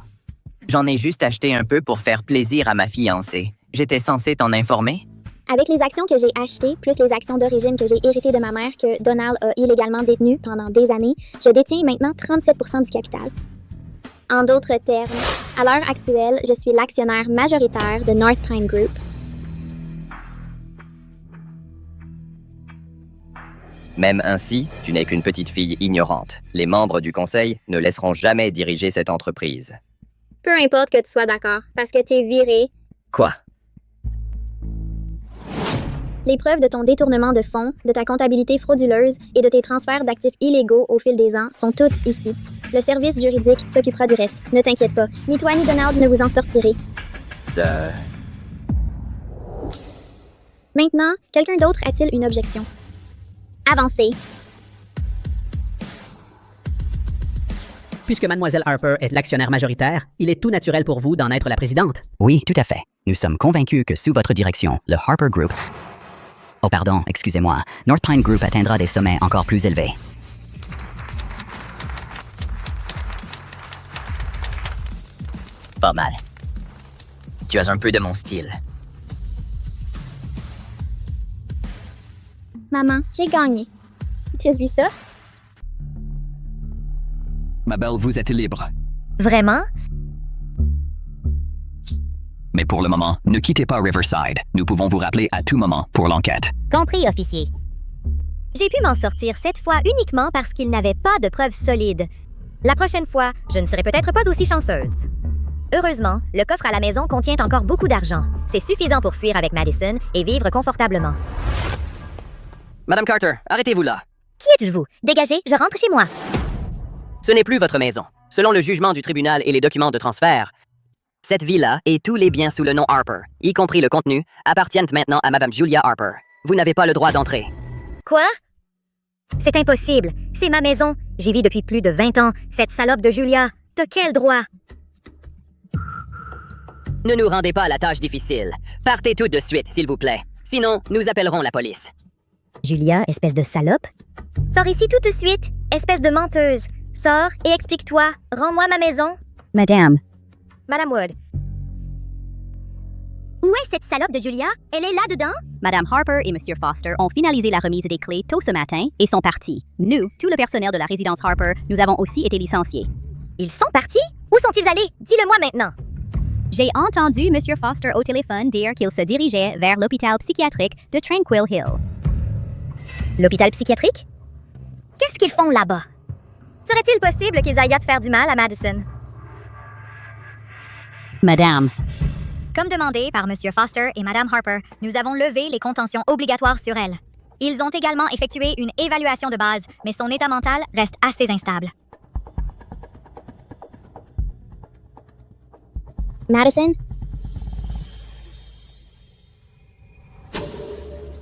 J'en ai juste acheté un peu pour faire plaisir à ma fiancée. J'étais censé t'en informer? Avec les actions que j'ai achetées, plus les actions d'origine que j'ai héritées de ma mère que Donald a illégalement détenues pendant des années, je détiens maintenant 37% du capital. En d'autres termes, à l'heure actuelle, je suis l'actionnaire majoritaire de North Pine Group. Même ainsi, tu n'es qu'une petite fille ignorante. Les membres du conseil ne laisseront jamais diriger cette entreprise. Peu importe que tu sois d'accord, parce que t'es viré. Quoi? Les preuves de ton détournement de fonds, de ta comptabilité frauduleuse et de tes transferts d'actifs illégaux au fil des ans sont toutes ici. Le service juridique s'occupera du reste. Ne t'inquiète pas. Ni toi ni Donald ne vous en sortirez. Ça... Maintenant, quelqu'un d'autre a-t-il une objection? Avancez. Puisque Mademoiselle Harper est l'actionnaire majoritaire, il est tout naturel pour vous d'en être la présidente. Oui, tout à fait. Nous sommes convaincus que sous votre direction, le Harper Group... Oh pardon, excusez-moi. North Pine Group atteindra des sommets encore plus élevés. Pas mal. Tu as un peu de mon style. Maman, j'ai gagné. Tu as vu ça? Ma belle, vous êtes libre. Vraiment? Mais pour le moment, ne quittez pas Riverside. Nous pouvons vous rappeler à tout moment pour l'enquête. Compris, officier. J'ai pu m'en sortir cette fois uniquement parce qu'il n'avait pas de preuves solides. La prochaine fois, je ne serai peut-être pas aussi chanceuse. Heureusement, le coffre à la maison contient encore beaucoup d'argent. C'est suffisant pour fuir avec Madison et vivre confortablement. Madame Carter, arrêtez-vous là. Qui êtes-vous? Dégagez, je rentre chez moi. Ce n'est plus votre maison. Selon le jugement du tribunal et les documents de transfert, cette villa et tous les biens sous le nom Harper, y compris le contenu, appartiennent maintenant à Madame Julia Harper. Vous n'avez pas le droit d'entrer. Quoi? C'est impossible. C'est ma maison. J'y vis depuis plus de 20 ans. Cette salope de Julia. De quel droit? Ne nous rendez pas la tâche difficile. Partez tout de suite, s'il vous plaît. Sinon, nous appellerons la police. Julia, espèce de salope? Sors ici tout de suite, espèce de menteuse. Sors et explique-toi. Rends-moi ma maison. Madame, Madame Wood. Où est cette salope de Julia? Elle est là-dedans? Madame Harper et Monsieur Foster ont finalisé la remise des clés tôt ce matin et sont partis. Nous, tout le personnel de la résidence Harper, nous avons aussi été licenciés. Ils sont partis? Où sont-ils allés? Dis-le-moi maintenant. J'ai entendu Monsieur Foster au téléphone dire qu'il se dirigeait vers l'hôpital psychiatrique de Tranquil Hill. L'hôpital psychiatrique? Qu'est-ce qu'ils font là-bas? Serait-il possible qu'ils aillent faire du mal à Madison? Madame, Comme demandé par M. Foster et Mme Harper, nous avons levé les contentions obligatoires sur elle. Ils ont également effectué une évaluation de base, mais son état mental reste assez instable. Madison?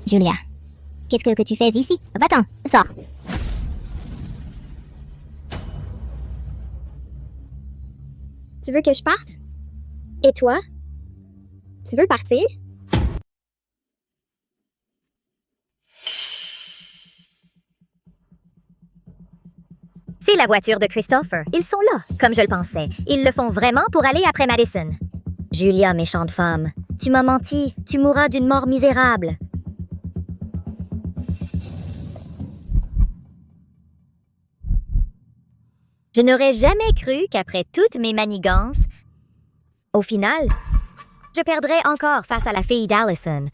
Julia, qu'est-ce que tu fais ici? Va-t'en, sors. Tu veux que je parte? Et toi? Tu veux partir? C'est la voiture de Christopher. Ils sont là, comme je le pensais. Ils le font vraiment pour aller après Madison. Julia, méchante femme, tu m'as menti. Tu mourras d'une mort misérable. Je n'aurais jamais cru qu'après toutes mes manigances, au final, je perdrais encore face à la fille d'Allison.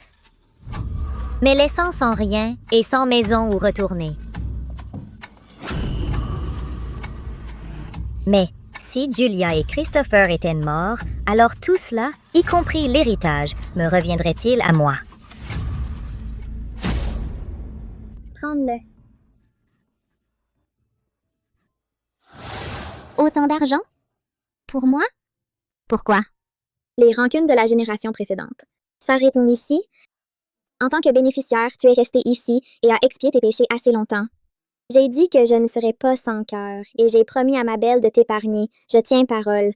Mais laissant sans rien et sans maison où retourner. Mais si Julia et Christopher étaient morts, alors tout cela, y compris l'héritage, me reviendrait-il à moi? Prends-le. Autant d'argent? Pour moi? Pourquoi? Les rancunes de la génération précédente. S'arrêtent ici. En tant que bénéficiaire, tu es resté ici et as expié tes péchés assez longtemps. J'ai dit que je ne serais pas sans cœur, et j'ai promis à ma belle de t'épargner. Je tiens parole.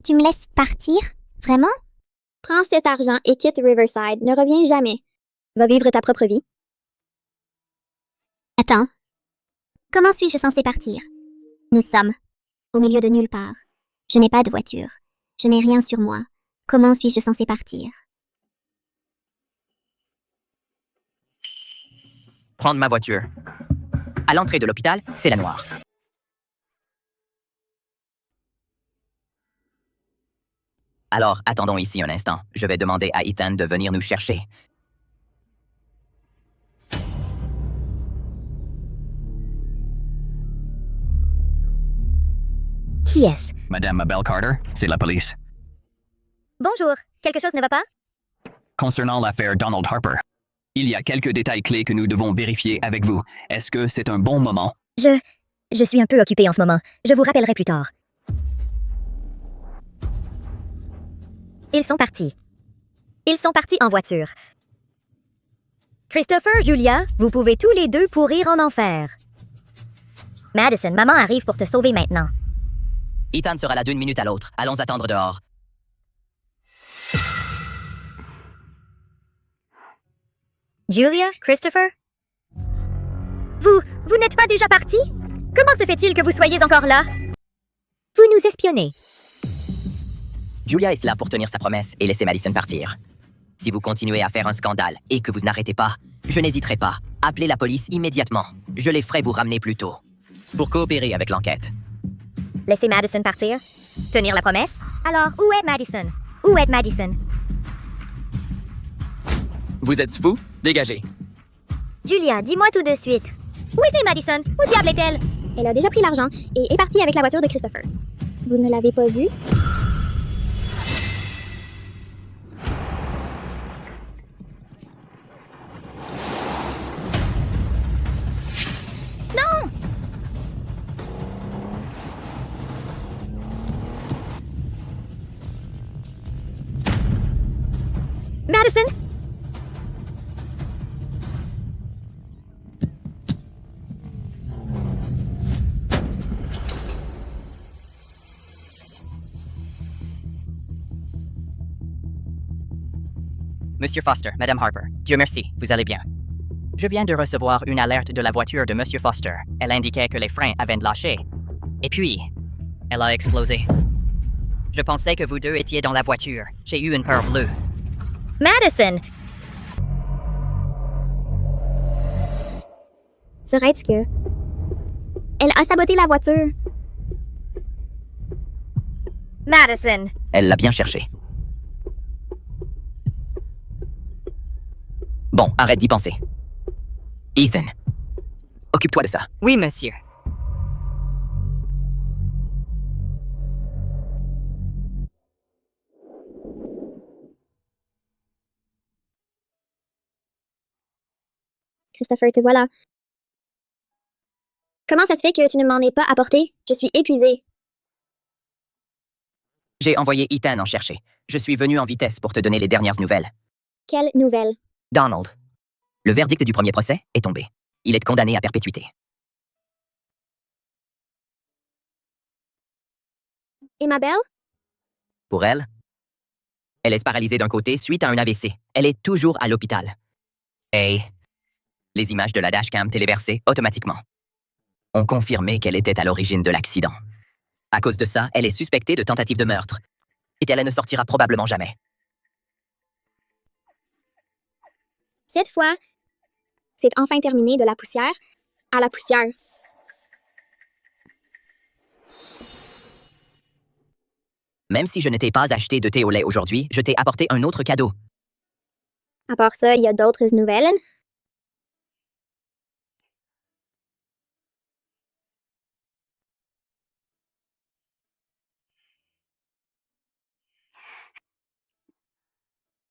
Tu me laisses partir? Vraiment? Prends cet argent et quitte Riverside. Ne reviens jamais. Va vivre ta propre vie. Attends. Comment suis-je censée partir? Nous sommes au milieu de nulle part. Je n'ai pas de voiture. Je n'ai rien sur moi. Comment suis-je censée partir? Prendre ma voiture. À l'entrée de l'hôpital, c'est la noire. Alors, attendons ici un instant. Je vais demander à Ethan de venir nous chercher. Qui est-ce? Madame Mabel Carter, c'est la police. Bonjour, quelque chose ne va pas? Concernant l'affaire Donald Harper, il y a quelques détails clés que nous devons vérifier avec vous. Est-ce que c'est un bon moment? Je suis un peu occupée en ce moment. Je vous rappellerai plus tard. Ils sont partis. Ils sont partis en voiture. Christopher, Julia, vous pouvez tous les deux pourrir en enfer. Madison, maman arrive pour te sauver maintenant. Ethan sera là d'une minute à l'autre. Allons attendre dehors. Julia, Christopher? Vous n'êtes pas déjà partis? Comment se fait-il que vous soyez encore là? Vous nous espionnez. Julia est là pour tenir sa promesse et laisser Madison partir. Si vous continuez à faire un scandale et que vous n'arrêtez pas, je n'hésiterai pas. Appelez la police immédiatement. Je les ferai vous ramener plus tôt. Pour coopérer avec l'enquête. Laissez Madison partir? Tenir la promesse? Alors, où est Madison? Où est Madison? Vous êtes fou? Dégagez. Julia, dis-moi tout de suite. Où est Madison? Où diable est-elle? Elle a déjà pris l'argent et est partie avec la voiture de Christopher. Vous ne l'avez pas vue? Non! Madison? Monsieur Foster, Madame Harper, Dieu merci, vous allez bien. Je viens de recevoir une alerte de la voiture de Monsieur Foster. Elle indiquait que les freins avaient lâché. Et puis, elle a explosé. Je pensais que vous deux étiez dans la voiture. J'ai eu une peur bleue. Madison! Serait-ce que... Elle a saboté la voiture. Madison! Elle l'a bien cherché. Bon, arrête d'y penser. Ethan, occupe-toi de ça. Oui, monsieur. Christopher, te voilà. Comment ça se fait que tu ne m'en aies pas apporté? Je suis épuisée. J'ai envoyé Ethan en chercher. Je suis venu en vitesse pour te donner les dernières nouvelles. Quelle nouvelle? Donald, le verdict du premier procès est tombé. Il est condamné à perpétuité. Et ma belle? Pour elle, elle est paralysée d'un côté suite à un AVC. Elle est toujours à l'hôpital. Et les images de la dashcam téléversées automatiquement ont confirmé qu'elle était à l'origine de l'accident. À cause de ça, elle est suspectée de tentative de meurtre. Et elle ne sortira probablement jamais. Cette fois, c'est enfin terminé de la poussière à la poussière. Même si je ne t'ai pas acheté de thé au lait aujourd'hui, je t'ai apporté un autre cadeau. À part ça, il y a d'autres nouvelles.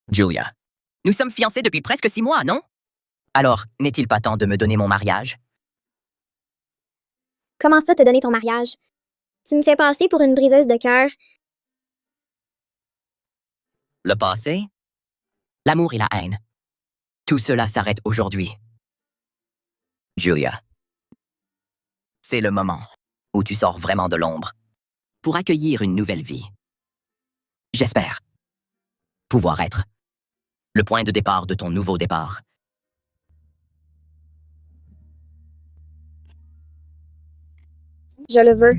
Julia, nous sommes fiancés depuis presque 6 mois, non? Alors, n'est-il pas temps de me donner mon mariage? Comment ça te donner ton mariage? Tu me fais passer pour une briseuse de cœur. Le passé, l'amour et la haine. Tout cela s'arrête aujourd'hui. Julia, c'est le moment où tu sors vraiment de l'ombre pour accueillir une nouvelle vie. J'espère pouvoir être le point de départ de ton nouveau départ. Je le veux.